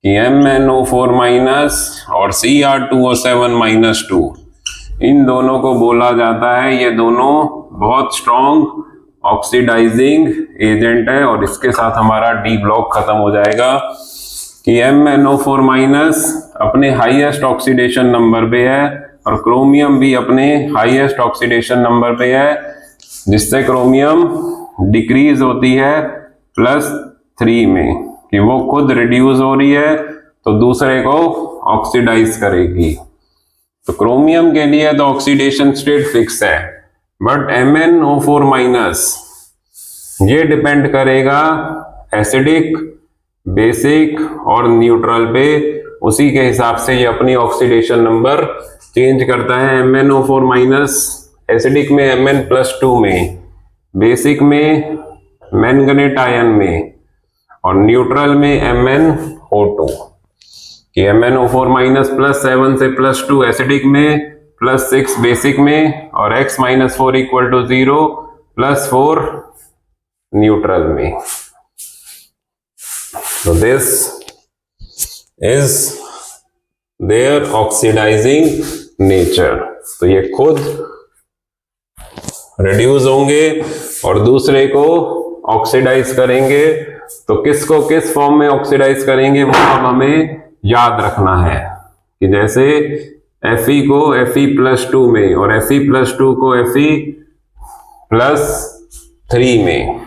A: कि MnO4- और Cr2O7-2, इन दोनों को बोला जाता है ये दोनों बहुत स्ट्रॉन्ग ऑक्सीडाइजिंग एजेंट है। और इसके साथ हमारा डी ब्लॉक खत्म हो जाएगा कि MnO4- अपने हाईएस्ट ऑक्सीडेशन नंबर पे है, और क्रोमियम भी अपने हाईएस्ट ऑक्सीडेशन नंबर पे है, जिससे क्रोमियम डिक्रीज होती है +3 में, कि वो खुद रिड्यूस हो रही है तो दूसरे को ऑक्सीडाइज करेगी। तो क्रोमियम के लिए तो ऑक्सीडेशन स्टेट फिक्स है, बट MnO4- ये डिपेंड करेगा एसिडिक, बेसिक और न्यूट्रल पे। उसी के हिसाब से ये अपनी ऑक्सीडेशन नंबर चेंज करता है। MnO4- एसिडिक में Mn+2 में, बेसिक में मैंगनेट आयन में, और न्यूट्रल में MnO2। कि MnO4- +7 से +2 एसिडिक में, +6 बेसिक में, और x - 4 = 0, +4 न्यूट्रल में। तो this is their oxidising nature. तो ये खुद रिड्यूस होंगे और दूसरे को ऑक्सीडाइज करेंगे। तो किसको किस फॉर्म में ऑक्सीडाइज करेंगे वो अब हमें याद रखना है। कि जैसे Fe को Fe+2 में, और Fe+2 को Fe+3 में,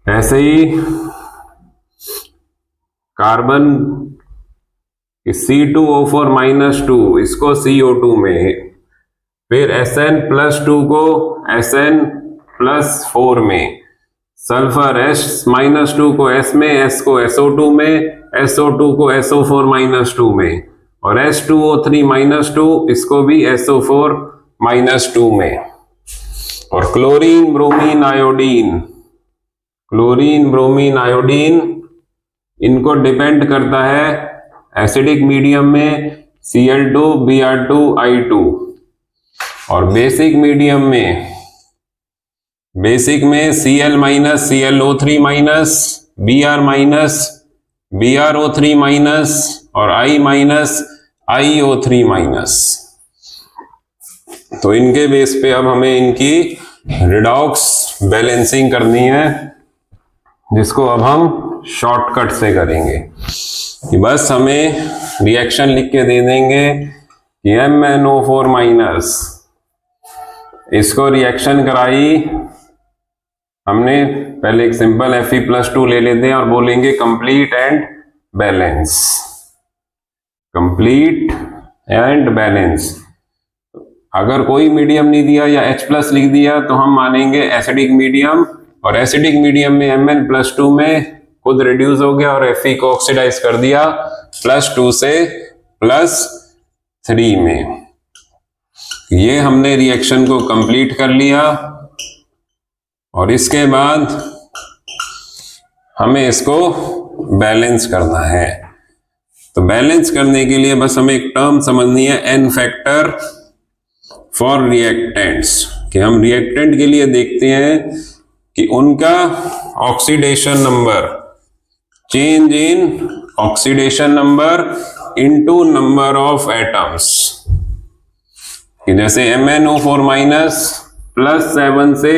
A: ऐसे ही कार्बन C2O4- इसको CO2 में, फिर Sn+2 को Sn+4 में, सल्फर S-2 को S में, S को SO2 में, SO2 को SO4- में, और H2O3- इसको भी SO4- में। और chlorine bromine iodine, chlorine bromine iodine इनको डिपेंड करता है एसिडिक मीडियम में Cl2 Br2 I2, और बेसिक मीडियम में Cl minus ClO3 minus Br minus BrO3 minus और I माइनस IO3 माइनस। तो इनके बेस पे अब हमें इनकी रिडॉक्स बैलेंसिंग करनी है, जिसको अब हम शॉर्टकट से करेंगे कि बस हमें रिएक्शन लिख के दे देंगे कि MnO4 माइनस, इसको रिएक्शन कराई हमने, पहले एक सिंपल Fe+2 ले लेते हैं और बोलेंगे complete and balance, complete and balance. अगर कोई मीडियम नहीं दिया या H+ लिख दिया तो हम मानेंगे एसिडिक मीडियम, और एसिडिक मीडियम में Mn+2 में खुद रिड्यूस हो गया और Fe को ऑक्सीडाइज कर दिया +2 से +3 में। ये हमने रिएक्शन को कंप्लीट कर लिया, और इसके बाद हमें इसको बैलेंस करना है। तो बैलेंस करने के लिए बस हमें एक टर्म समझनी है, N फैक्टर फॉर रिएक्टेंट्स, कि हम रिएक्टेंट के लिए देखते हैं कि उनका oxidation number, change in oxidation number into number of atoms, कि जैसे MnO4 माइनस +7 से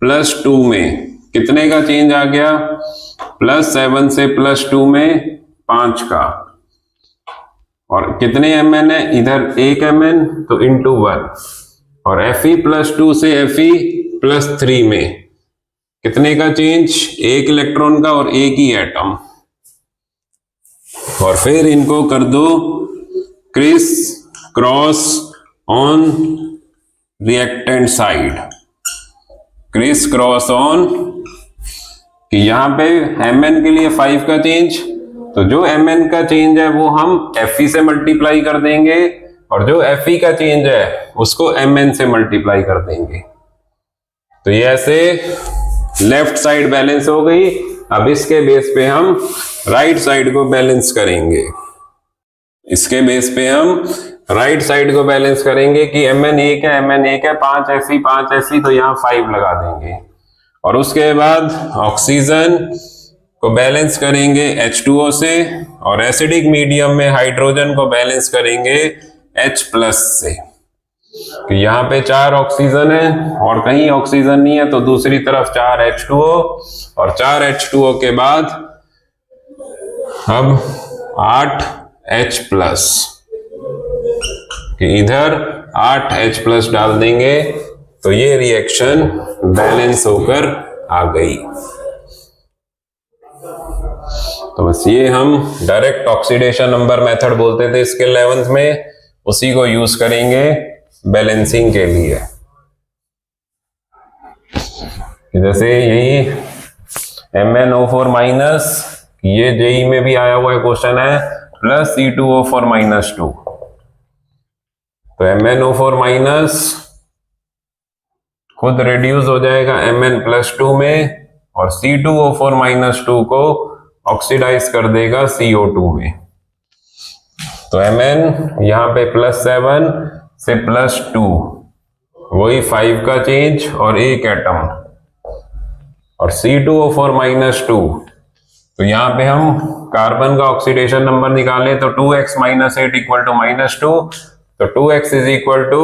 A: +2 में कितने का चेंज आ गया, +7 से +2 में 5 का, और कितने Mn है, इधर 1 Mn तो इंटू 1, और Fe+2 से Fe+3 में कितने का चेंज, 1 इलेक्ट्रॉन का और 1 ही एटम, और फिर इनको कर दो criss cross on reactant side, criss cross on, कि यहां पे Mn के लिए 5 का चेंज, तो जो Mn का चेंज है वो हम Fe से मल्टीप्लाई कर देंगे, और जो Fe का चेंज है उसको Mn से मल्टीप्लाई कर देंगे। तो ये ऐसे लेफ्ट साइड बैलेंस हो गई। अब इसके बेस पे हम राइट साइड को बैलेंस करेंगे, इसके बेस पे हम राइट साइड को बैलेंस करेंगे कि Mn 1 है 5 Fe, तो यहाँ 5 लगा देंगे, और उसके बाद ऑक्सीजन को बैलेंस करेंगे H2O से, और एसिडिक मीडियम में हाइड्रोजन को बैलेंस करेंगे H+ से। तो यहाँ पे 4 ऑक्सीजन है और कहीं ऑक्सीजन नहीं है, तो दूसरी तरफ 4 H2O, और 4 H2O के बाद अब 8 H+, कि इधर 8 H+ डाल देंगे, तो ये रिएक्शन बैलेंस होकर आ गई। तो बस ये हम डायरेक्ट ऑक्सीडेशन नंबर मेथड बोलते थे इसके 11th में, उसी को यूज करेंगे बैलेंसिंग के लिए। जैसे यही MnO4 माइनस, ये जेई में भी आया हुआ क्वेश्चन है, प्लस C2O4 माइनस 2, तो MnO4 माइनस खुद रिड्यूस हो जाएगा Mn+2 में, और C2O4 माइनस 2 को ऑक्सीडाइज कर देगा CO2 में। तो Mn यहाँ पे +7 से +2, वही 5 का चेंज और 1 एटम, और C2O4 माइनस 2, तो यहाँ पे हम कार्बन का ऑक्सीडेशन नंबर निकालें तो 2x - 8 = -2, तो 2x = +2,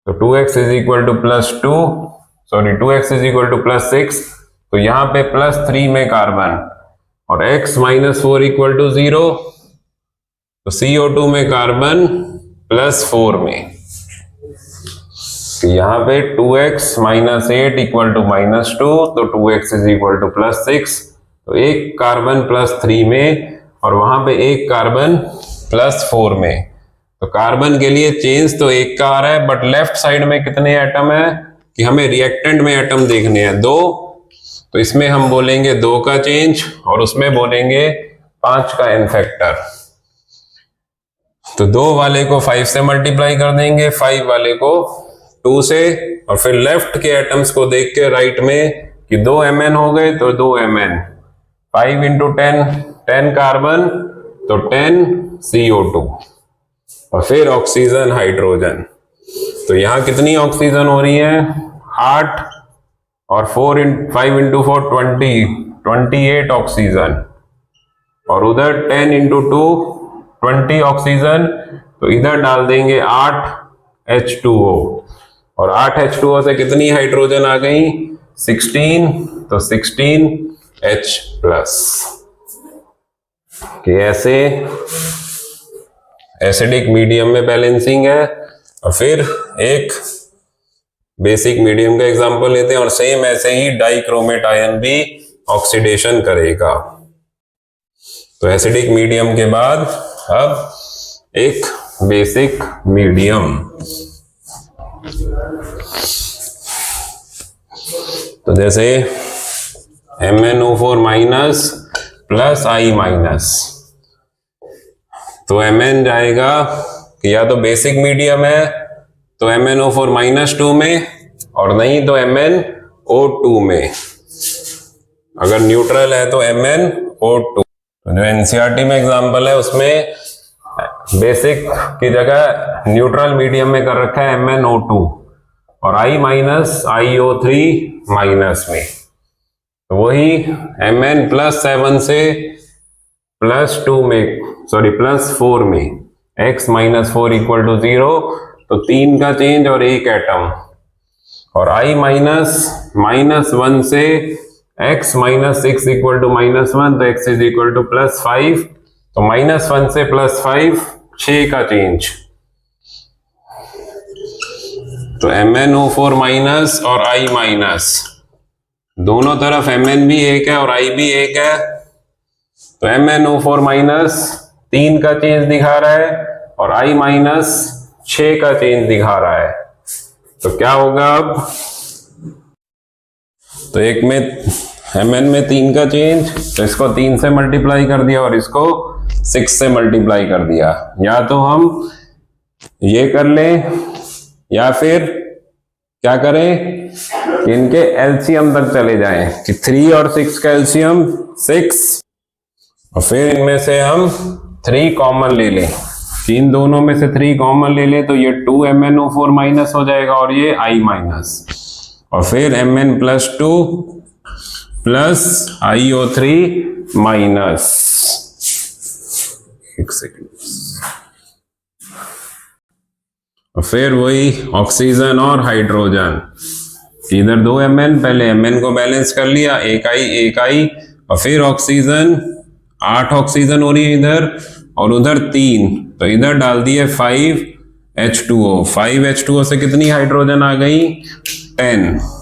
A: तो 2x = +6, तो यहाँ पे +3 में कार्बन, और x - 4 = 0, तो CO2 में कार्बन +4 में, तो यहाँ पे 2x - 8 = -2, तो 2x = +6, तो एक कार्बन +3 में और वहां पे एक कार्बन +4 में। तो कार्बन के लिए चेंज तो एक का आ रहा है, बट लेफ्ट साइड में कितने एटम है कि हमें रिएक्टेंट में एटम देखने हैं 2, तो इसमें हम बोलेंगे 2 का चेंज और उसमें बोलेंगे 5 का N फैक्टर। तो 2 वाले को 5 से मल्टीप्लाई कर देंगे, 5 वाले को 2 से, और फिर लेफ्ट के एटम्स को देख के राइट में कि 2 Mn हो गए तो 2 Mn, 5 इंटू 10, 10 कार्बन तो 10 CO2 और फिर ऑक्सीजन हाइड्रोजन। तो यहां कितनी ऑक्सीजन हो रही है? 8 और 5 इंटू 4 28 ऑक्सीजन, और उधर 10 इंटू 2 20 ऑक्सीजन, तो इधर डाल देंगे 8 H2O, और 8 H2O से कितनी हाइड्रोजन आ गई? 16, तो 16 H प्लस। ऐसे एसिडिक मीडियम में बैलेंसिंग है। और फिर एक बेसिक मीडियम का एग्जांपल लेते हैं, और सेम ऐसे ही डाइक्रोमेट आयन भी ऑक्सीडेशन करेगा। तो एसिडिक मीडियम के बाद अब एक बेसिक मीडियम। तो जैसे MnO4 minus plus I minus, तो Mn जाएगा कि या तो बेसिक मीडियम है तो MnO4 माइनस 2 में, और नहीं तो MnO2 में। अगर न्यूट्रल है तो MnO2। तो जो NCERT में एग्जांपल है उसमें बेसिक की जगह न्यूट्रल मीडियम में कर रखा है MnO2, और I माइनस IO3 माइनस में। तो वही Mn प्लस 7 से प्लस 2 में, सॉरी प्लस 4 में, x माइनस 4 इक्वल टू 0, तो 3 का चेंज और 1 एटम। और I माइनस 1 से x माइनस 6 इक्वल टू -1, तो x is equal two plus 5, तो -1 से प्लस 5 6 का चेंज। तो MnO4 माइनस और I माइनस, दोनों तरफ Mn भी एक है और I भी एक है। तो MnO4 माइनस 3 का चेंज दिखा रहा है और I माइनस 6 का चेंज दिखा रहा है। तो क्या होगा अब? तो एक में Mn में 3 का चेंज, तो इसको 3 से मल्टीप्लाई कर दिया और इसको 6 से मल्टीप्लाई कर दिया। या तो हम ये कर लें या फिर क्या करें कि इनके एलसीएम तक चले जाएं कि 3 और 6 का एलसीएम 6, और फिर इनमें से हम 3 कॉमन ले लें। इन दोनों में से 3 कॉमन ले लें तो ये 2 MnO4 माइनस हो जाएगा और ये I माइनस, और फिर Mn plus 2 plus IO3 minus. एक सेकेंड। और फिर वही ऑक्सीजन और हाइड्रोजन, इधर 2 Mn, पहले Mn को बैलेंस कर लिया, एक I, और फिर ऑक्सीजन 8 ऑक्सीजन हो रही है इधर, और उधर 3, तो इधर डाल दिए 5 H2O। 5 H2O से कितनी हाइड्रोजन आ गई? 10।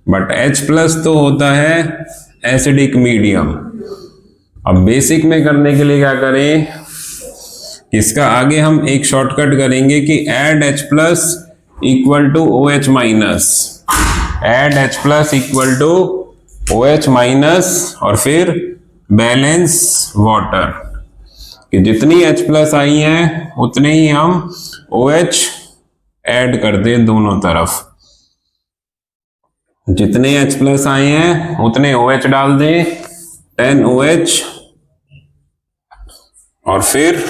A: बट H प्लस तो होता है एसिडिक मीडियम। अब बेसिक में करने के लिए क्या करें, इसका आगे हम एक शॉर्टकट करेंगे कि add H plus equal to OH minus, add H plus equal to OH minus, और फिर बैलेंस वाटर, कि जितनी H प्लस आई है उतने ही हम OH ऐड कर दें दोनों तरफ। जितने H प्लस आए हैं उतने OH डाल दें, 10 OH, और फिर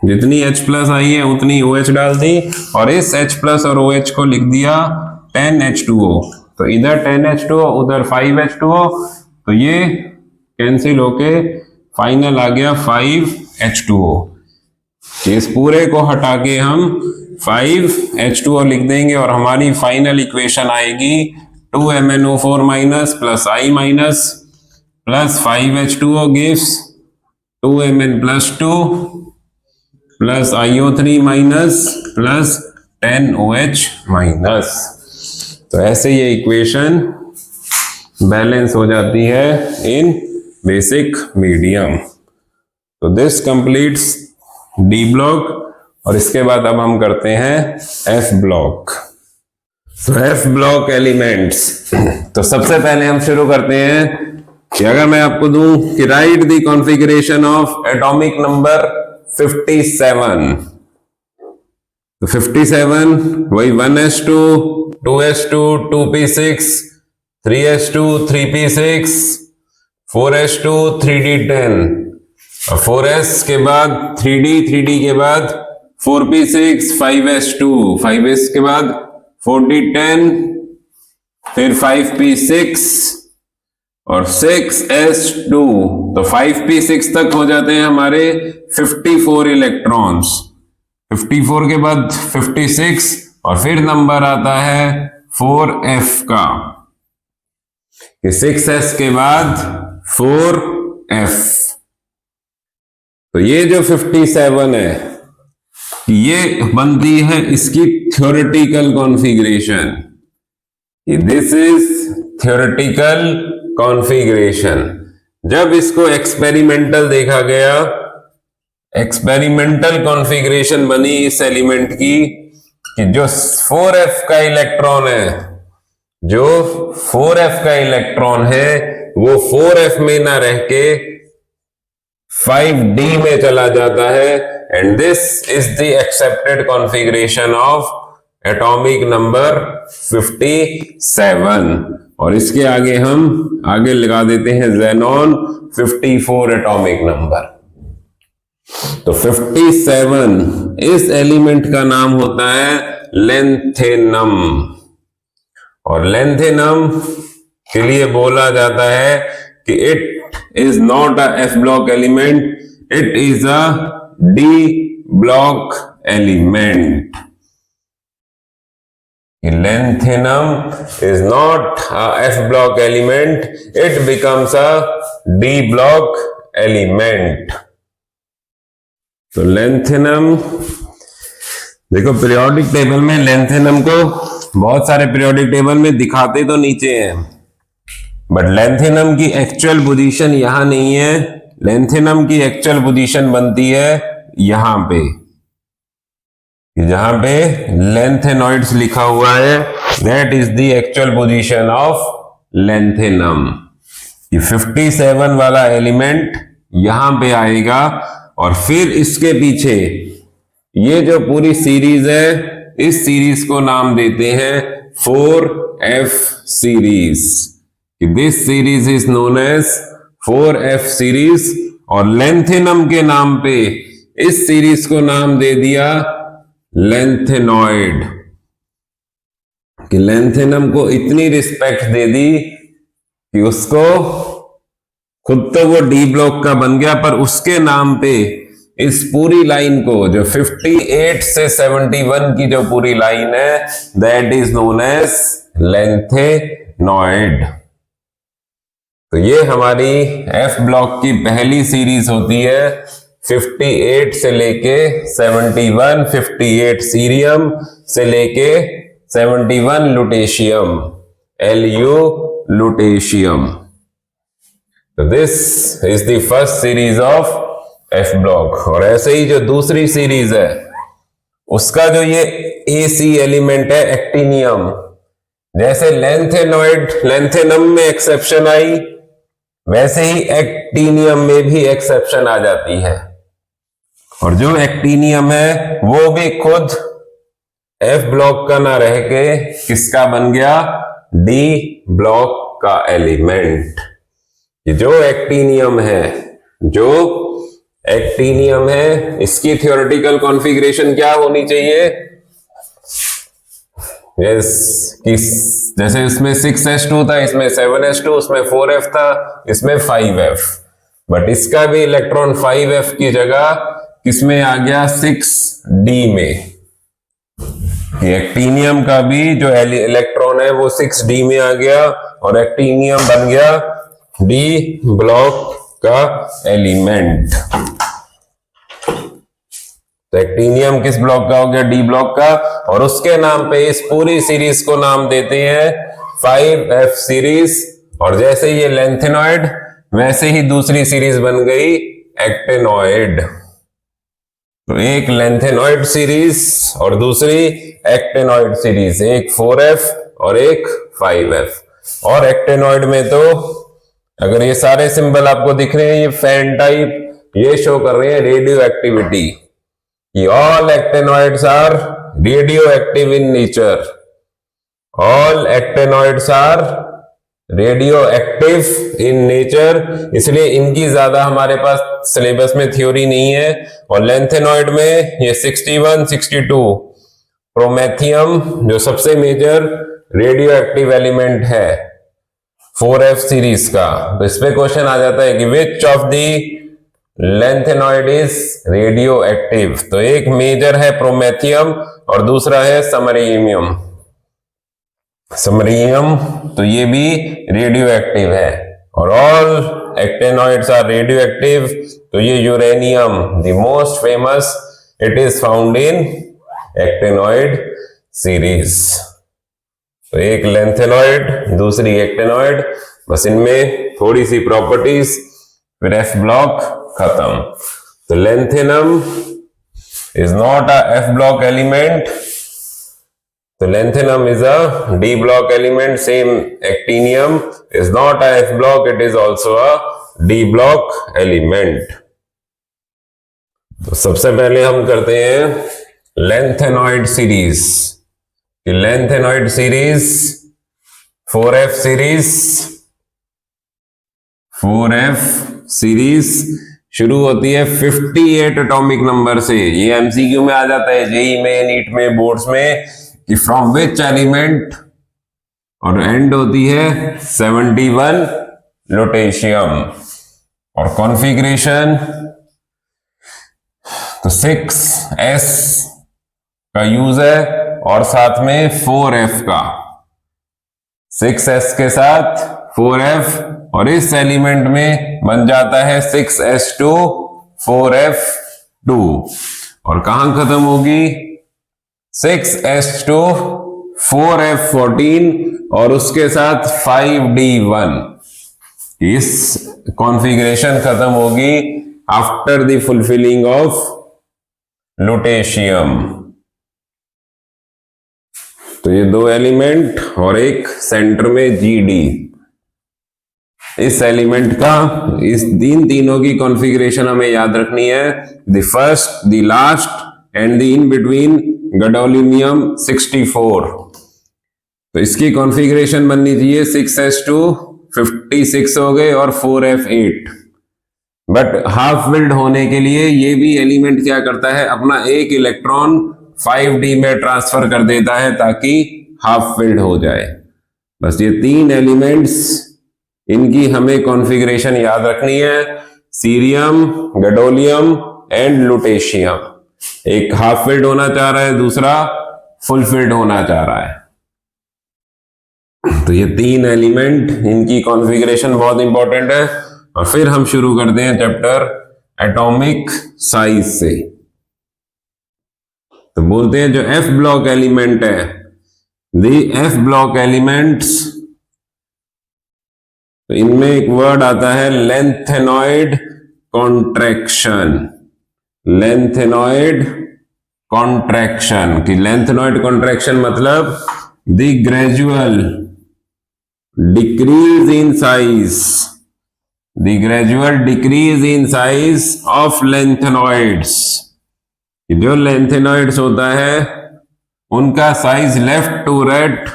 A: जितनी H प्लस आई है उतनी OH डाल दी, और इस H प्लस और OH को लिख दिया 10 H2O। तो इधर 10 H2O, उधर 5 H2O, तो ये कैंसिल होके फाइनल आ गया 5 H2O। इस पूरे को हटा के हम 5 H2O लिख देंगे और हमारी फाइनल इक्वेशन आएगी 2 MnO4 minus plus I minus plus 5 H2O gives 2 Mn plus 2 plus IO3 minus plus 10 OH minus. तो ऐसे ये इक्वेशन बैलेंस हो जाती है इन बेसिक मीडियम। तो दिस कंप्लीट्स D ब्लॉक, और इसके बाद अब हम करते हैं F ब्लॉक। तो F ब्लॉक एलिमेंट्स, तो सबसे पहले हम शुरू करते हैं कि अगर मैं आपको दूं कि right the configuration of atomic number 57, तो 57 वही 1s2 2s2 2p6 3s2 3p6, 4s2 3d10, और 4s के बाद 3d के बाद 4p6, 5s2, 5s के बाद 4d10, फिर 5p6 और 6s2, तो 5p6 तक हो जाते हैं हमारे 54 इलेक्ट्रॉन्स। 54 के बाद 56 और फिर नंबर आता है 4f का, 6s के बाद 4f। तो ये जो 57 है, ये बनती है इसकी theoretical configuration. This is theoretical configuration. जब इसको एक्सपेरिमेंटल देखा गया, एक्सपेरिमेंटल कॉन्फ़िगरेशन बनी इस एलिमेंट की कि जो 4f का इलेक्ट्रॉन है, जो 4f का इलेक्ट्रॉन है वो 4f में ना रह के 5d में चला जाता है, and this is the accepted configuration of atomic number 57। और इसके आगे हम आगे लगा देते हैं ज़ेनॉन 54 एटॉमिक नंबर। तो 57 इस एलिमेंट का नाम होता है लेंथेनम, और लेंथेनम के लिए बोला जाता है कि it is not a F block element, it is a D block element. Lanthanum is not a F block element, it becomes a D block element. तो lanthanum देखो पीरियोडिक टेबल में lanthanum को बहुत सारे पीरियोडिक टेबल में दिखाते तो नीचे हैं, बट lanthanum की एक्चुअल पोजीशन यहां नहीं है। lanthanum की एक्चुअल पोजीशन बनती है यहां पे, जहां पे lanthannoids लिखा हुआ है, that is the actual position of lanthanum। ये 57 वाला एलिमेंट यहां पे आएगा, और फिर इसके पीछे ये जो पूरी सीरीज है, इस सीरीज को नाम देते हैं 4f series. This series is known as 4f series, और lanthanum के नाम पे इस सीरीज को नाम दे दिया लैंथेनॉइड। कि लैंथेनम को इतनी रिस्पेक्ट दे दी कि उसको खुद तो वो डी ब्लॉक का बन गया, पर उसके नाम पे इस पूरी लाइन को, जो 58 से 71 की जो पूरी लाइन है, that is known as lanthanoid. तो ये हमारी एफ ब्लॉक की पहली सीरीज होती है 58 से लेके 71, 58 सीरियम से लेके 71 लुटेशियम, Lu लुटेशियम। तो this is the first series of F block. और ऐसे ही जो दूसरी सीरीज है, उसका जो ये AC एलिमेंट है एक्टिनियम, जैसे लैंथेनम में एक्सेप्शन आई, वैसे ही एक्टिनियम में भी एक्सेप्शन आ जाती है। और जो एक्टिनियम है वो भी खुद एफ ब्लॉक का ना रह के किसका बन गया, डी ब्लॉक का एलिमेंट। जो एक्टिनियम है, इसकी थ्योरेटिकल कॉन्फ़िगरेशन क्या होनी चाहिए? जैसे इसमें 6s2 था, इसमें 7s2, उसमें 4f था, इसमें 5f, बट इसका भी इलेक्ट्रॉन 5f की जगह किसमें आ गया, 6d में। एक्टिनियम का भी जो इलेक्ट्रॉन है वो 6d में आ गया, और एक्टिनियम बन गया d ब्लॉक का एलिमेंट। तो एक्टिनियम किस ब्लॉक का हो गया, डी ब्लॉक का, और उसके नाम पे इस पूरी सीरीज को नाम देते हैं 5f सीरीज। और जैसे ये लैंथेनॉइड, वैसे ही दूसरी सीरीज बन गई एक्टेनॉइड। तो एक लैंथेनॉइड सीरीज और दूसरी एक्टेनॉइड सीरीज, एक 4f और एक 5f। और एक्टेनॉइड में तो अगर ये सारे सिंबल आपको दिख रहे हैं, ये फैन टाइप, ये शो कर रहे हैं radio activity. All actinoids are radioactive in nature. All actinoids are radio active in nature, इसलिए इनकी ज्यादा हमारे पास सिलेबस में थ्योरी नहीं है। और लेंथेनॉइड में ये 61, 62 प्रोमेथियम जो सबसे मेजर रेडियो एक्टिव एलिमेंट है 4F सीरीज का। तो इस पे क्वेश्चन आ जाता है कि which of the lanthanoid is radio active. तो एक मेजर है प्रोमेथियम और दूसरा है समरीयम। समरीयम तो ये भी रेडियो एक्टिव है। और all actinoids are radioactive. तो ये uranium the most famous, it is found in actinoid series. तो एक लेंथेनॉइड दूसरी एक्टेनॉइड, बस इनमें थोड़ी सी प्रॉपर्टीज, फिर एफ ब्लॉक खत्म। तो lanthanum is not a F block element, तो lanthanum is a D block element. Same actinium is not a F block, it is also a D block element. तो सबसे पहले हम करते हैं lanthanide series. lanthanide series 4F series शुरू होती है 58 एटॉमिक नंबर से। ये एमसीक्यू में आ जाता है, जेई में, नीट में, बोर्ड्स में, कि फ्रॉम विच एलिमेंट, और एंड होती है 71 लुटेशियम। और कॉन्फ़िगरेशन तो 6s का यूज है और साथ में 4f का, 6s के साथ 4f, और इस एलिमेंट में बन जाता है 6s2 4f2। और कहां खत्म होगी 6s2 4f14 और उसके साथ 5d1। इस कॉन्फ़िगरेशन खत्म होगी after the fulfilling of lutetium. तो ये दो एलिमेंट और एक सेंटर में GD। इस एलिमेंट का, इस तीनों की कॉन्फ़िगरेशन हमें याद रखनी है, the first, the last and the in between gadolinium 64। तो इसकी कॉन्फ़िगरेशन बननी चाहिए 6s2 56 हो गए और 4f8। बट हाफ फिल्ड होने के लिए ये भी एलिमेंट क्या करता है, अपना एक इलेक्ट्रॉन 5d में ट्रांसफर कर देता है ताकि हाफ फिल्ड हो जाए। बस ये तीन एलिमेंट्स, इनकी हमें कॉन्फ़िगरेशन याद रखनी है, सीरियम, गैडोलियम एंड लुटेशियम। एक हाफ फिल्ड होना चाह रहा है, दूसरा फुल फिल्ड होना चाह रहा है। तो ये तीन एलिमेंट, इनकी कॉन्फ़िगरेशन बहुत इंपॉर्टेंट है। और फिर हम शुरू करते हैं चैप्टर एटॉमिक साइज से। तो बोलते हैं जो एफ ब्लॉक एलिमेंट है, द एफ ब्लॉक एलिमेंट्स, तो इनमें एक वर्ड आता है लेंथेनॉइड कॉन्ट्रैक्शन। लेंथेनॉइड कॉन्ट्रैक्शन की लेंथेनॉइड कॉन्ट्रैक्शन मतलब the gradual decrease in size, the gradual decrease in size of lanthanoids. जो लेंथेनॉइड्स होता है उनका size left to right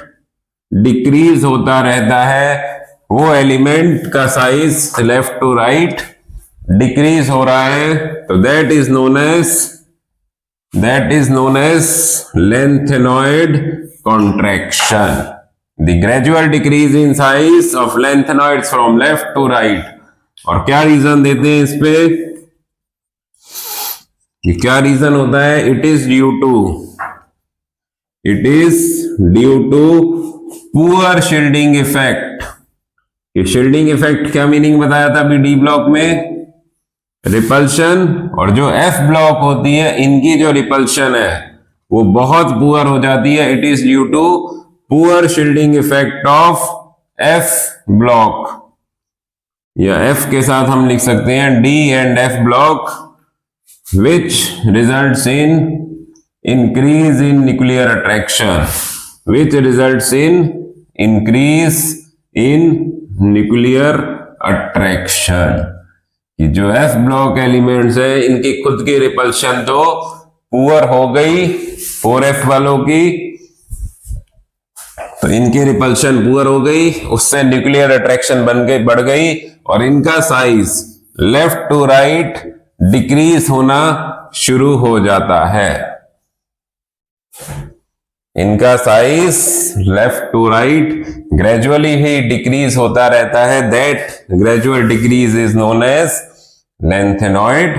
A: decrease होता रहता है। वो एलिमेंट का size left to right decrease हो रहा है, तो that is known as lanthanoid contraction. The gradual decrease in size of lanthanoids from left to right. और क्या रीजन देते हैं इस पे, कि क्या रीजन होता है, it is due to poor shielding effect. ये शील्डिंग इफेक्ट क्या मीनिंग बताया था अभी डी ब्लॉक में, रिपल्शन। और जो एफ ब्लॉक होती है, इनकी जो रिपल्शन है वो बहुत पुअर हो जाती है। It is due to poor shielding effect of F block, या एफ के साथ हम लिख सकते हैं D and F block, which results in increase in nuclear attraction, which results in increase in nuclear attraction। कि जो एफ ब्लॉक एलिमेंट्स है, इनकी खुद की रिपल्शन तो पुअर हो गई 4f वालों की, तो तो इनकी रिपल्शन पुअर हो गई, उससे न्यूक्लियर अट्रैक्शन बढ़ गई और इनका size left to right decrease होना शुरू हो जाता है। इनका size left to right gradually ही डिक्रीज होता रहता है। That gradual decrease is known as lanthanoid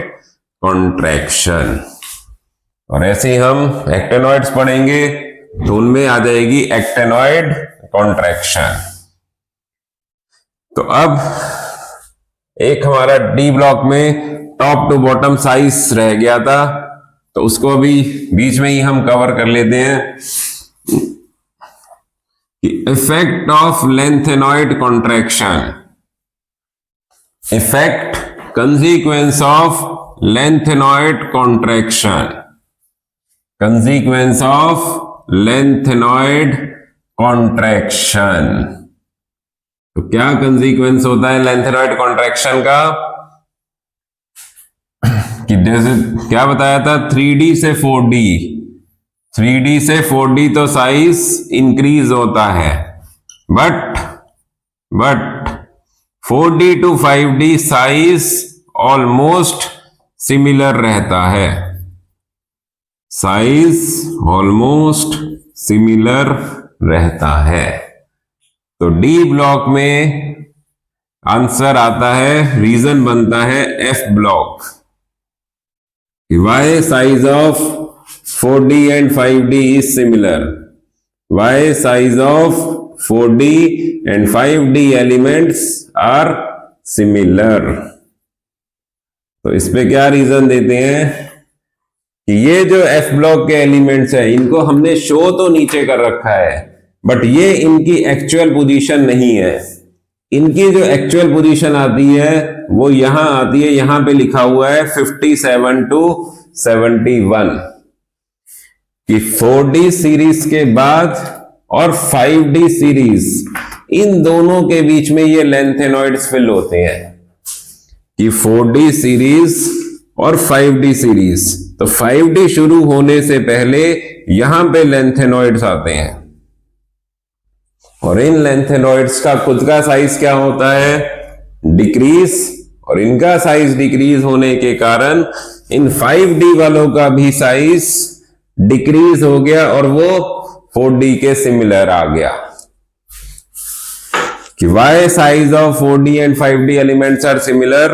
A: contraction. और ऐसे ही हम एक्टेनॉइड्स पढ़ेंगे तो उनमें आ जाएगी एक्टेनॉइड कॉन्ट्रैक्शन। तो अब एक हमारा डी ब्लॉक में टॉप टू बॉटम साइज रह गया था, तो उसको अभी बीच में ही हम कवर कर लेते हैं कि effect of lanthanoid contraction, effect consequence of lanthanoid contraction, consequence of lanthanoid contraction. तो क्या कंसीक्वेंस होता है लेंथेनॉइड कॉन्ट्रैक्शन का कि जैसे क्या बताया था 3D से 4D, 3D से 4D तो साइज इंक्रीज होता है, but 4D to 5D size almost similar रहता है, साइज ऑलमोस्ट सिमिलर रहता है। तो डी ब्लॉक में आंसर आता है, रीजन बनता है F block. Why size of 4D and 5D is similar? Why size of 4D and 5D elements are similar? तो इस पे क्या रीजन देते हैं कि ये जो F ब्लॉक के एलिमेंट्स है इनको हमने शो तो नीचे कर रखा है, बट ये इनकी एक्चुअल पोजीशन नहीं है। इनकी जो एक्चुअल पोजीशन आती है वो यहां आती है, यहां पे लिखा हुआ है 57 टू 71 कि 4D सीरीज के बाद और 5D सीरीज, इन दोनों के बीच में ये लेंथेनॉइड्स फिल होते हैं कि 4D सीरीज और 5D सीरीज। तो 5D शुरू होने से पहले यहां पे लेंथेनॉइड्स आते हैं और इन लेंथेनॉइड्स का खुद का साइज क्या होता है, डिक्रीज, और इनका साइज डिक्रीज होने के कारण इन 5D वालों का भी साइज डिक्रीज हो गया और वो 4D के सिमिलर आ गया। कि why size of 4D and 5D elements are similar?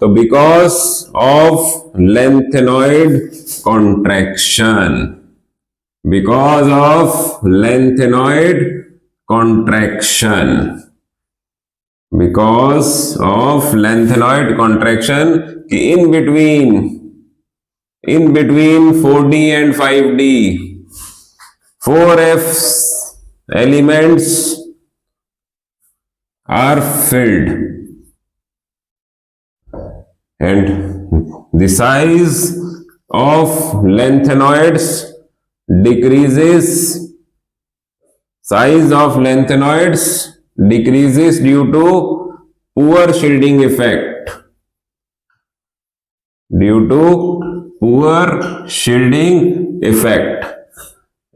A: तो because of lengthenoid contraction, because of lengthenoid contraction, because of lengthenoid contraction कि in between 4D and 5D 4F elements are filled and the size of lanthanoids decreases, size of lanthanoids decreases due to poor shielding effect, due to poor shielding effect,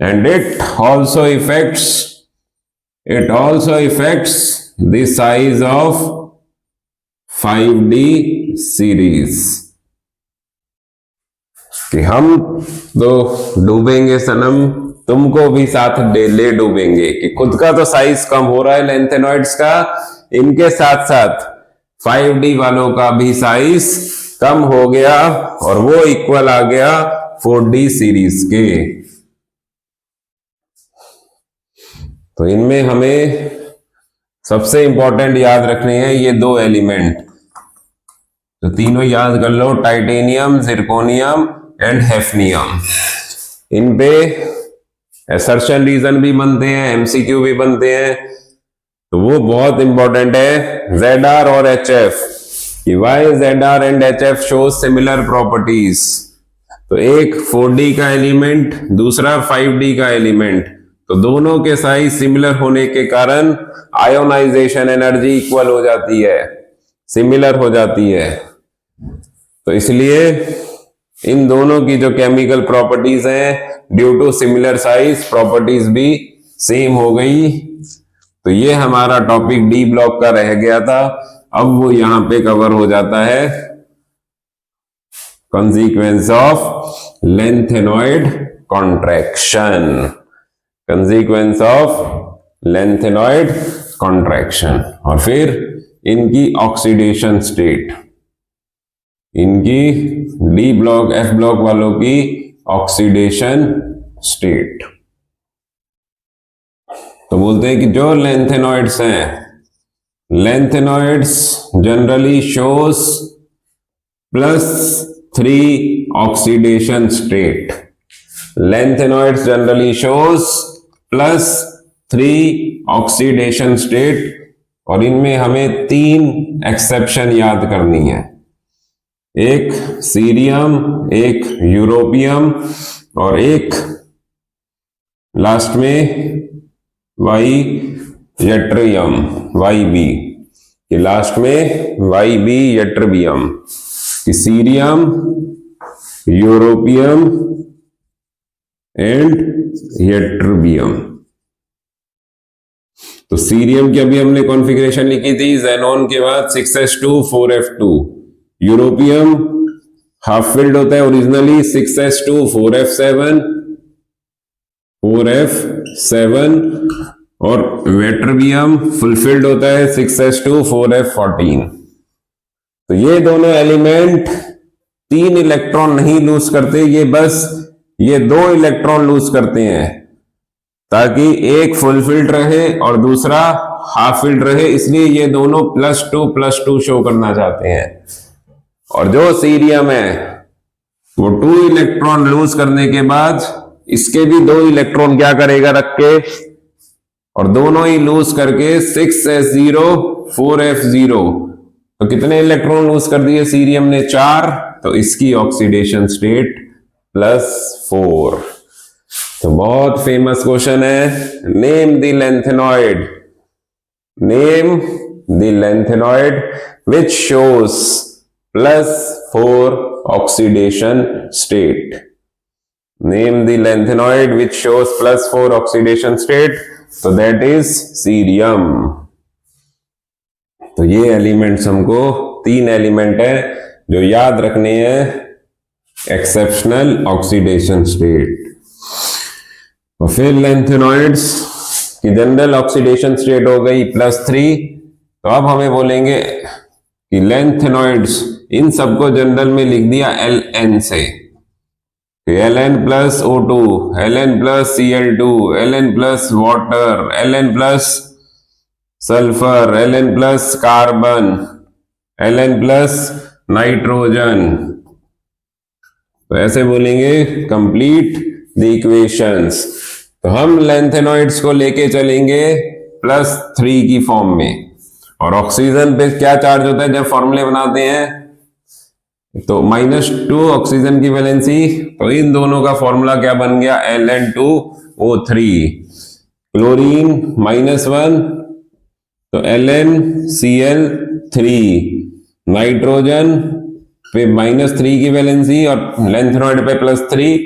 A: and it also affects the size of 5D series। कि हम तो डूबेंगे सनम, तुमको भी साथ ले डूबेंगे, कि खुद का तो साइज कम हो रहा है लेंथेनॉइड्स का, इनके साथ साथ 5D वालों का भी साइज कम हो गया और वो इक्वल आ गया 4D सीरीज के। तो इनमें हमें सबसे इंपॉर्टेंट याद रखने हैं ये दो एलिमेंट, तो तीनों याद कर लो, टाइटेनियम, जिरकोनियम एंड हैफनियम। इन पे असर्शन रीजन भी बनते हैं, एमसीक्यू भी बनते हैं, तो वो बहुत इंपॉर्टेंट है। ZR और HF, why ZR and HF show similar properties. तो एक 4D का एलिमेंट, दूसरा 5D का एलिमेंट, तो दोनों के साइज सिमिलर होने के कारण आयोनाइजेशन एनर्जी इक्वल हो जाती है, सिमिलर हो जाती है। तो इसलिए इन दोनों की जो केमिकल प्रॉपर्टीज हैं due to similar size, properties भी सेम हो गई। तो ये हमारा टॉपिक डी ब्लॉक का रह गया था, अब वो यहां पे कवर हो जाता है। consequence of lengthenoid contraction, consequence of lengthenoid contraction, और फिर इनकी ऑक्सीडेशन स्टेट, इनकी डी ब्लॉक एफ ब्लॉक वालों की ऑक्सीडेशन स्टेट। तो बोलते हैं कि जो लेंथेनॉइड्स हैं, lanthanoids generally shows +3 oxidation state, lanthanoids generally shows +3 oxidation state, और इनमें हमें 3 एक्सेप्शन याद करनी है, एक सीरियम, एक यूरोपियम, और एक लास्ट में वाइयट्रियम, YB के लास्ट में YB यट्रियम, कि सीरियम, यूरोपियम एंड यट्रियम। तो सीरियम की अभी हमने कॉन्फ़िगरेशन लिखी थी, ज़ेनॉन के बाद 6s2 4f2, europium half filled होता है ओरिजिनली 6s2 4f7, 4f7, और वेट्रियम फुलफिल्ड होता है 6s2 4f14। तो ये दोनों एलिमेंट 3 इलेक्ट्रॉन नहीं लूज करते, ये बस ये 2 इलेक्ट्रॉन लूज करते हैं, ताकि एक फुलफिल्ड रहे और दूसरा हाफ फिल्ड रहे, इसलिए ये दोनों +2 शो करना चाहते हैं। और जो सीरियम है वो 2 इलेक्ट्रॉन लूज करने के बाद इसके भी 2 इलेक्ट्रॉन क्या करेगा रख के, और दोनों ही लूज करके 6s0 4f0, तो कितने इलेक्ट्रॉन लूज कर दिए सीरियम ने? 4। तो इसकी ऑक्सीडेशन स्टेट +4। तो बहुत फेमस क्वेश्चन है, name the lanthanoid, name the lanthanoid which shows +4 oxidation state, name the lanthanoid which shows +4 oxidation state. तो दैट इज सीरियम। तो ये एलिमेंट्स हमको 3 एलिमेंट है जो याद रखने हैं, एक्सेप्शनल ऑक्सीडेशन स्टेट। और फिर लेंथेनॉइड्स की जनरल ऑक्सीडेशन स्टेट हो गई +3। तो अब हमें बोलेंगे कि लेंथेनॉइड्स, इन सबको जनरल में लिख दिया Ln से, Ln + O2, Ln + Cl2, Ln + water, Ln + sulphur, Ln + carbon, Ln + nitrogen. तो ऐसे बोलेंगे कंप्लीट द इक्वेशंस। तो हम लेंथेनॉइड्स को लेके चलेंगे +3 की फॉर्म में, और ऑक्सीजन पे क्या चार्ज होता है जब फॉर्मूले बनाते हैं, तो -2 ऑक्सीजन की वैलेंसी, तो इन दोनों का फॉर्मूला क्या बन गया? Ln2O3, क्लोरीन -1, तो LnCl3, नाइट्रोजन पे -3 की वैलेंसी और लेंथेनॉइड पे +3,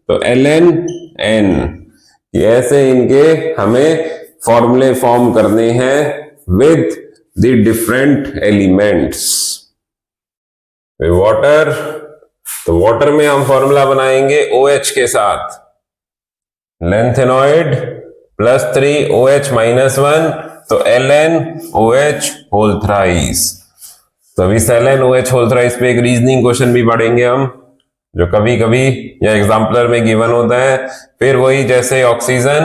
A: तो LnN। ऐसे इनके हमें फॉर्मूले फॉर्म करने हैं with the different elements. Water, तो वाटर में हम फॉर्मूला बनाएंगे OH के साथ, लेंथेनॉइड +3 OH -1, तो LnOH होल थ्राइस। तो अभी LnOH होल थ्राइस पे एक रीजनिंग क्वेश्चन भी पढ़ेंगे हम, जो कभी कभी या एग्जाम्पलर में गिवन होता है। फिर वही जैसे ऑक्सीजन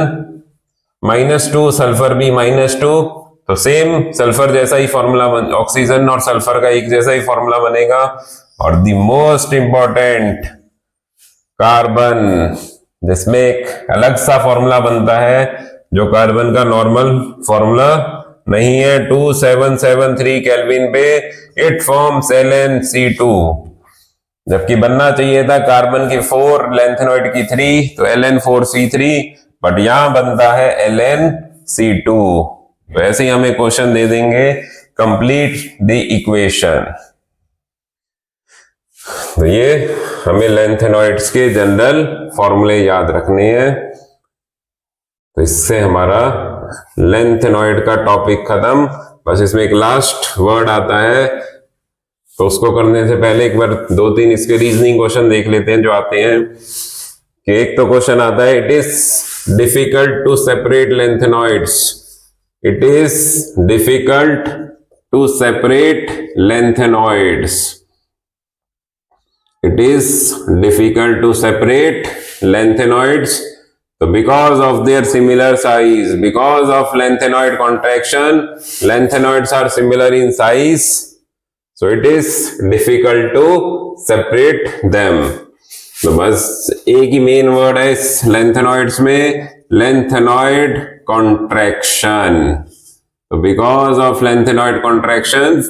A: -2, सल्फर भी -2, तो सेम सल्फर जैसा ही फॉर्मूला ऑक्सीजन और सल्फर का एक जैसा ही फॉर्मूला बनेगा। और द मोस्ट इंपॉर्टेंट कार्बन, जिसमें एक अलग सा फॉर्मूला बनता है जो कार्बन का नॉर्मल फॉर्मूला नहीं है, 2773 केल्विन पे इट फॉर्म्स LnC2, जबकि बनना चाहिए था कार्बन की 4, लेंथेनॉइड की 3, तो Ln4C3, बट यहां बनता है LnC2। तो ऐसे ही हमें क्वेश्चन दे देंगे, कंप्लीट द इक्वेशन। तो ये हमें लेंथेनॉइड्स के जनरल फॉर्मूले याद रखने हैं। तो इससे हमारा लेंथेनॉइड का टॉपिक खत्म। बस इसमें एक लास्ट वर्ड आता है, तो उसको करने से पहले एक बार 2-3 इसके रीजनिंग क्वेश्चन देख लेते हैं जो आते हैं। कि एक तो क्वेश्चन आता है, it is difficult to separate lanthanoids. It is difficult to separate lanthanoids. It is difficult to separate lanthanoids. So because of their similar size, because of lanthanoid contraction, lanthanoids are similar in size. So it is difficult to separate them. तो बस एक ही main word है इस lanthanoids में, lanthanoid contraction. So because of lanthanoid contractions,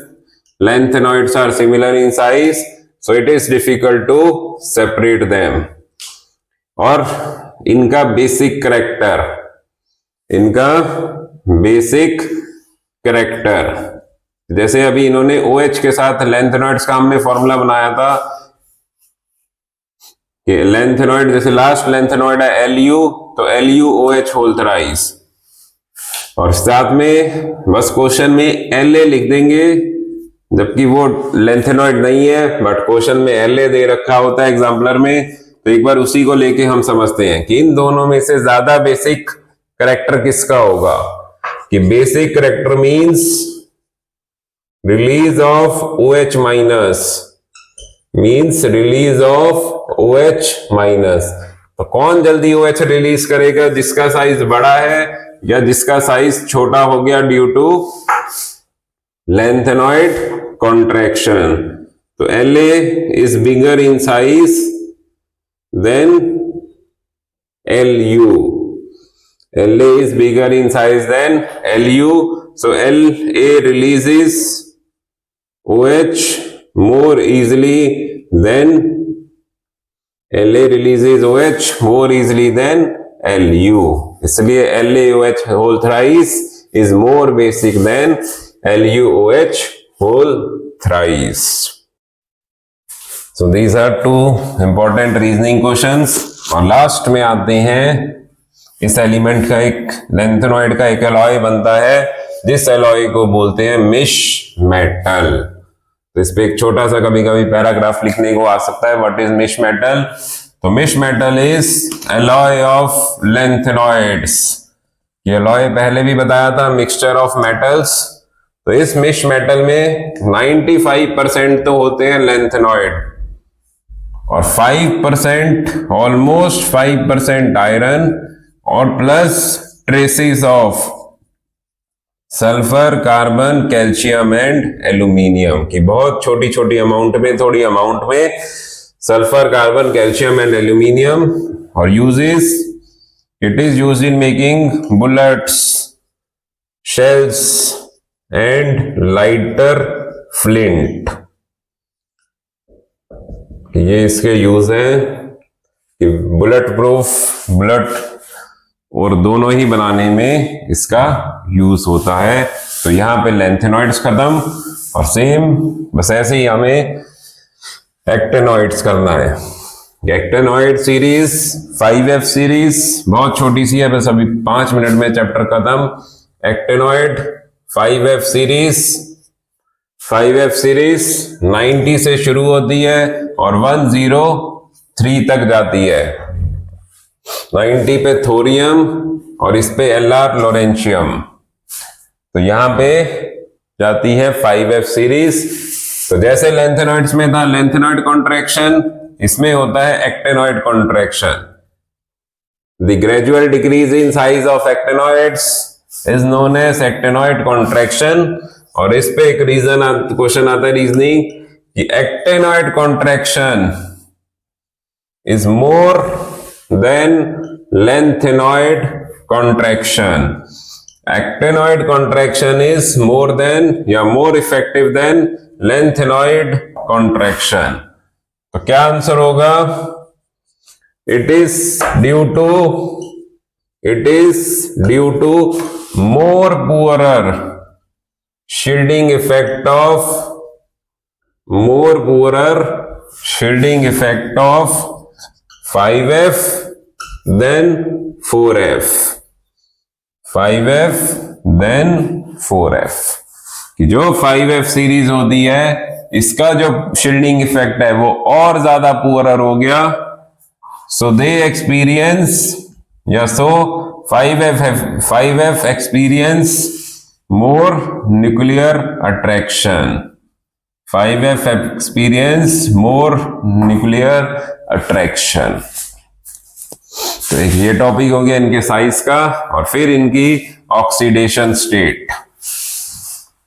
A: lanthanoids are similar in size. So it is difficult to separate them. और इनका basic character, इनका basic character, जैसे अभी इन्होंने OH के साथ लेंथेनॉइड्स का हमने फॉर्मूला बनाया था कि लेंथेनॉइड, जैसे लास्ट लेंथेनॉइड है Lu, तो LuOH होल थ्राइस, और साथ में बस क्वेश्चन में La लिख देंगे, जबकि वो लेंथेनॉइड नहीं है, बट क्वेश्चन में La दे रखा होता है एग्जाम्पलर में। तो एक बार उसी को लेके हम समझते हैं कि इन दोनों में से ज्यादा बेसिक कैरेक्टर किसका होगा। कि basic character means release of OH minus, means release of OH minus. तो कौन जल्दी OH रिलीज करेगा, जिसका साइज बड़ा है या जिसका साइज छोटा हो गया due to lengthenoid contraction. So La is bigger in size than Lu. La is bigger in size than Lu. So La releases OH more easily than La releases OH more easily than Lu. इसलिए LaOH whole thrice is more basic than LuOH whole thrice. So these are two important reasoning questions. और last में आते हैं, इस element का एक lanthanoid का एक एलॉय बनता है, जिस एलॉय को बोलते हैं मिश मेटल। तो इस पे एक छोटा सा कभी कभी पैराग्राफ लिखने को आ सकता है, व्हाट इज मिश मेटल। तो misch metal is alloy of lanthanoids. ये एलॉय पहले भी बताया था, मिक्सचर ऑफ मेटल्स। तो इस मिश मेटल में 95% तो होते हैं लेंथेनॉइड और 5%, ऑलमोस्ट 5% आयरन और plus traces of sulphur, carbon, calcium and aluminium की बहुत छोटी छोटी अमाउंट में, थोड़ी अमाउंट में sulphur, carbon, calcium and aluminium. और uses, it is used in making bullets, shells and lighter flint. ये इसके यूज हैं कि बुलेट प्रूफ, बुलेट और दोनों ही बनाने में इसका यूज होता है। तो यहां पे लेंथेनॉइड्स खत्म और सेम बस ऐसे ही हमें एक्टेनॉइड्स करना है। एक्टेनॉइड सीरीज 5F सीरीज बहुत छोटी सी है, बस अभी 5 मिनट में चैप्टर खत्म। Actinoid 5F series, 5F series 90 से शुरू होती है और 103 तक जाती है। 90 पे थोरियम और इस पे Lr लोरेंशियम। तो यहां पे जाती है 5F सीरीज। तो जैसे लेंथेनॉइड्स में था लेंथेनॉइड कॉन्ट्रैक्शन, इसमें होता है actinoid contraction. The gradual decrease in size of actinoids is known as actinoid contraction. और इस पे एक रीजन क्वेश्चन आता है रीजनिंग कि actinoid contraction is more than lanthanoid contraction. Actinoid contraction is more than या more effective than lanthanoid contraction. तो क्या आंसर होगा? It is due to more poorer shielding effect of 5F than 4F। 5f than 4f, कि जो 5f series होती है इसका जो शील्डिंग इफेक्ट है वो और ज्यादा पुअरर हो गया, सो दे एक्सपीरियंस या सो 5f experience more nuclear attraction. 5f experience more nuclear attraction. तो एक ये टॉपिक हो गया इनके साइज का, और फिर इनकी ऑक्सीडेशन स्टेट।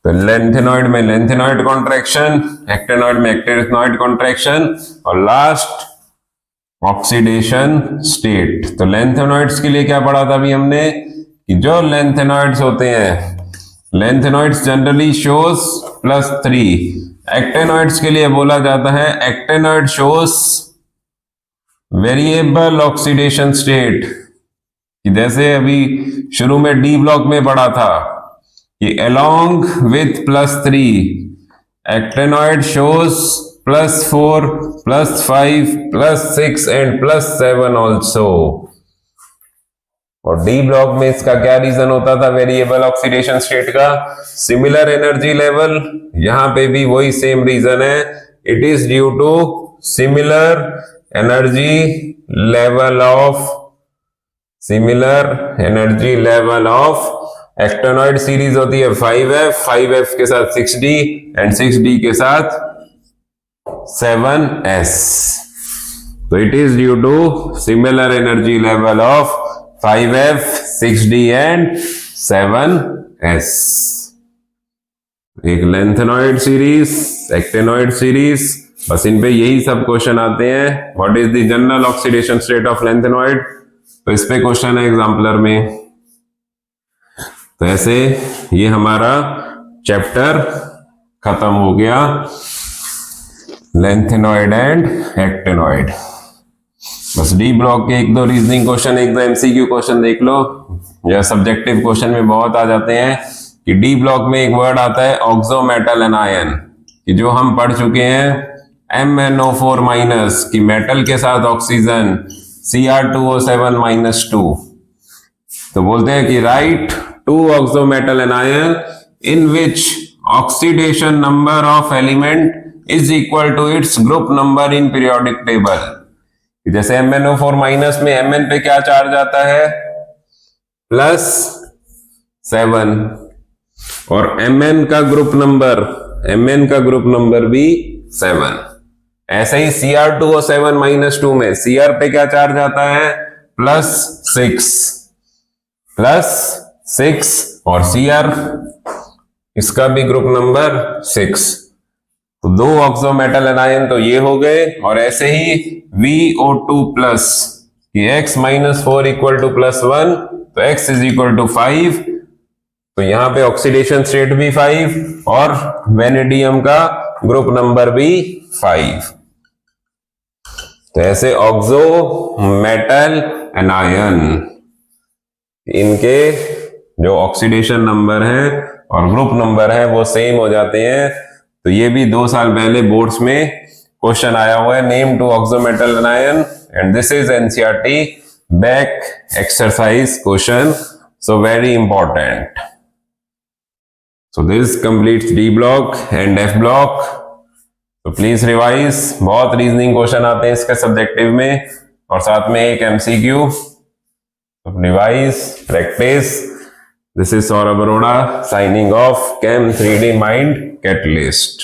A: तो लेंथेनॉइड में लेंथेनॉइड कॉन्ट्रैक्शन, एक्टेनॉइड में एक्टेनॉइड कॉन्ट्रैक्शन, और लास्ट ऑक्सीडेशन स्टेट। तो लेंथेनॉइड्स के लिए क्या पढ़ा था अभी हमने, कि जो लेंथेनॉइड्स होते हैं, लेंथेनॉइड्स जनरली शोज +3, एक्टेनॉइड्स के लिए बोला जाता है actinoid shows variable oxidation state. जैसे अभी शुरू में डी ब्लॉक में पढ़ा था कि along with +3 actinoid shows +4, +5, +6 and +7 also. और डी ब्लॉक में इसका क्या रीजन होता था वेरिएबल ऑक्सीडेशन स्टेट का, सिमिलर एनर्जी लेवल। यहां पे भी वही सेम रीजन है, it is due to similar energy level of actinoid series होती है 5f के साथ 6d एंड 6d के साथ 7s। तो it is due to similar energy level of 5f, 6d and 7s। एक लेंथेनॉइड सीरीज, एक्टेनॉइड सीरीज, बस इन पे यही सब क्वेश्चन आते हैं। What is the general oxidation state of lanthanoid, तो इस पे क्वेश्चन है एग्जाम्पलर में। तो ऐसे ये हमारा चैप्टर खत्म हो गया, लेंथेनॉइड एंड एक्टेनॉइड। बस डी ब्लॉक के 1-2 रीजनिंग क्वेश्चन, 1-2 एमसीक्यू क्वेश्चन देख लो, या सब्जेक्टिव क्वेश्चन में बहुत आ जाते हैं। कि डी ब्लॉक में एक वर्ड आता है ऑक्सो मेटल एनायन, कि जो हम पढ़ चुके हैं MnO4- की मेटल के साथ ऑक्सीजन Cr2O7-2। तो बोलते हैं कि write 2 oxo metal anion in which oxidation number of element is equal to its group number in periodic table. जैसे MnO4- में Mn पे क्या चार्ज आता है, +7, और Mn का ग्रुप नंबर भी 7। ऐसे ही Cr2O7-2 में Cr पे क्या चार्ज आता है, +6, और Cr इसका भी ग्रुप नंबर 6। तो 2 ऑक्सो मेटल एनायन तो ये हो गए, और ऐसे ही VO2+, कि x - 4 = +1, तो x = 5। तो यहां पे ऑक्सीडेशन स्टेट भी 5 और वेनेडियम का ग्रुप नंबर भी 5। तो ऐसे ऑक्सो मेटल एनायन, इनके जो ऑक्सीडेशन नंबर है और ग्रुप नंबर है वो सेम हो जाते हैं। तो ये भी 2 साल पहले बोर्ड्स में क्वेश्चन आया हुआ है, name 2 oxo metal anion, and this is NCERT back exercise question, so very important. So this completes D block and F block. तो प्लीज रिवाइज, बहुत रीजनिंग क्वेश्चन आते हैं इसके सब्जेक्टिव में, और साथ में एक MCQ। Revise, practice. This is Saurabh Arora signing off, Chem 3D Mind Catalyst।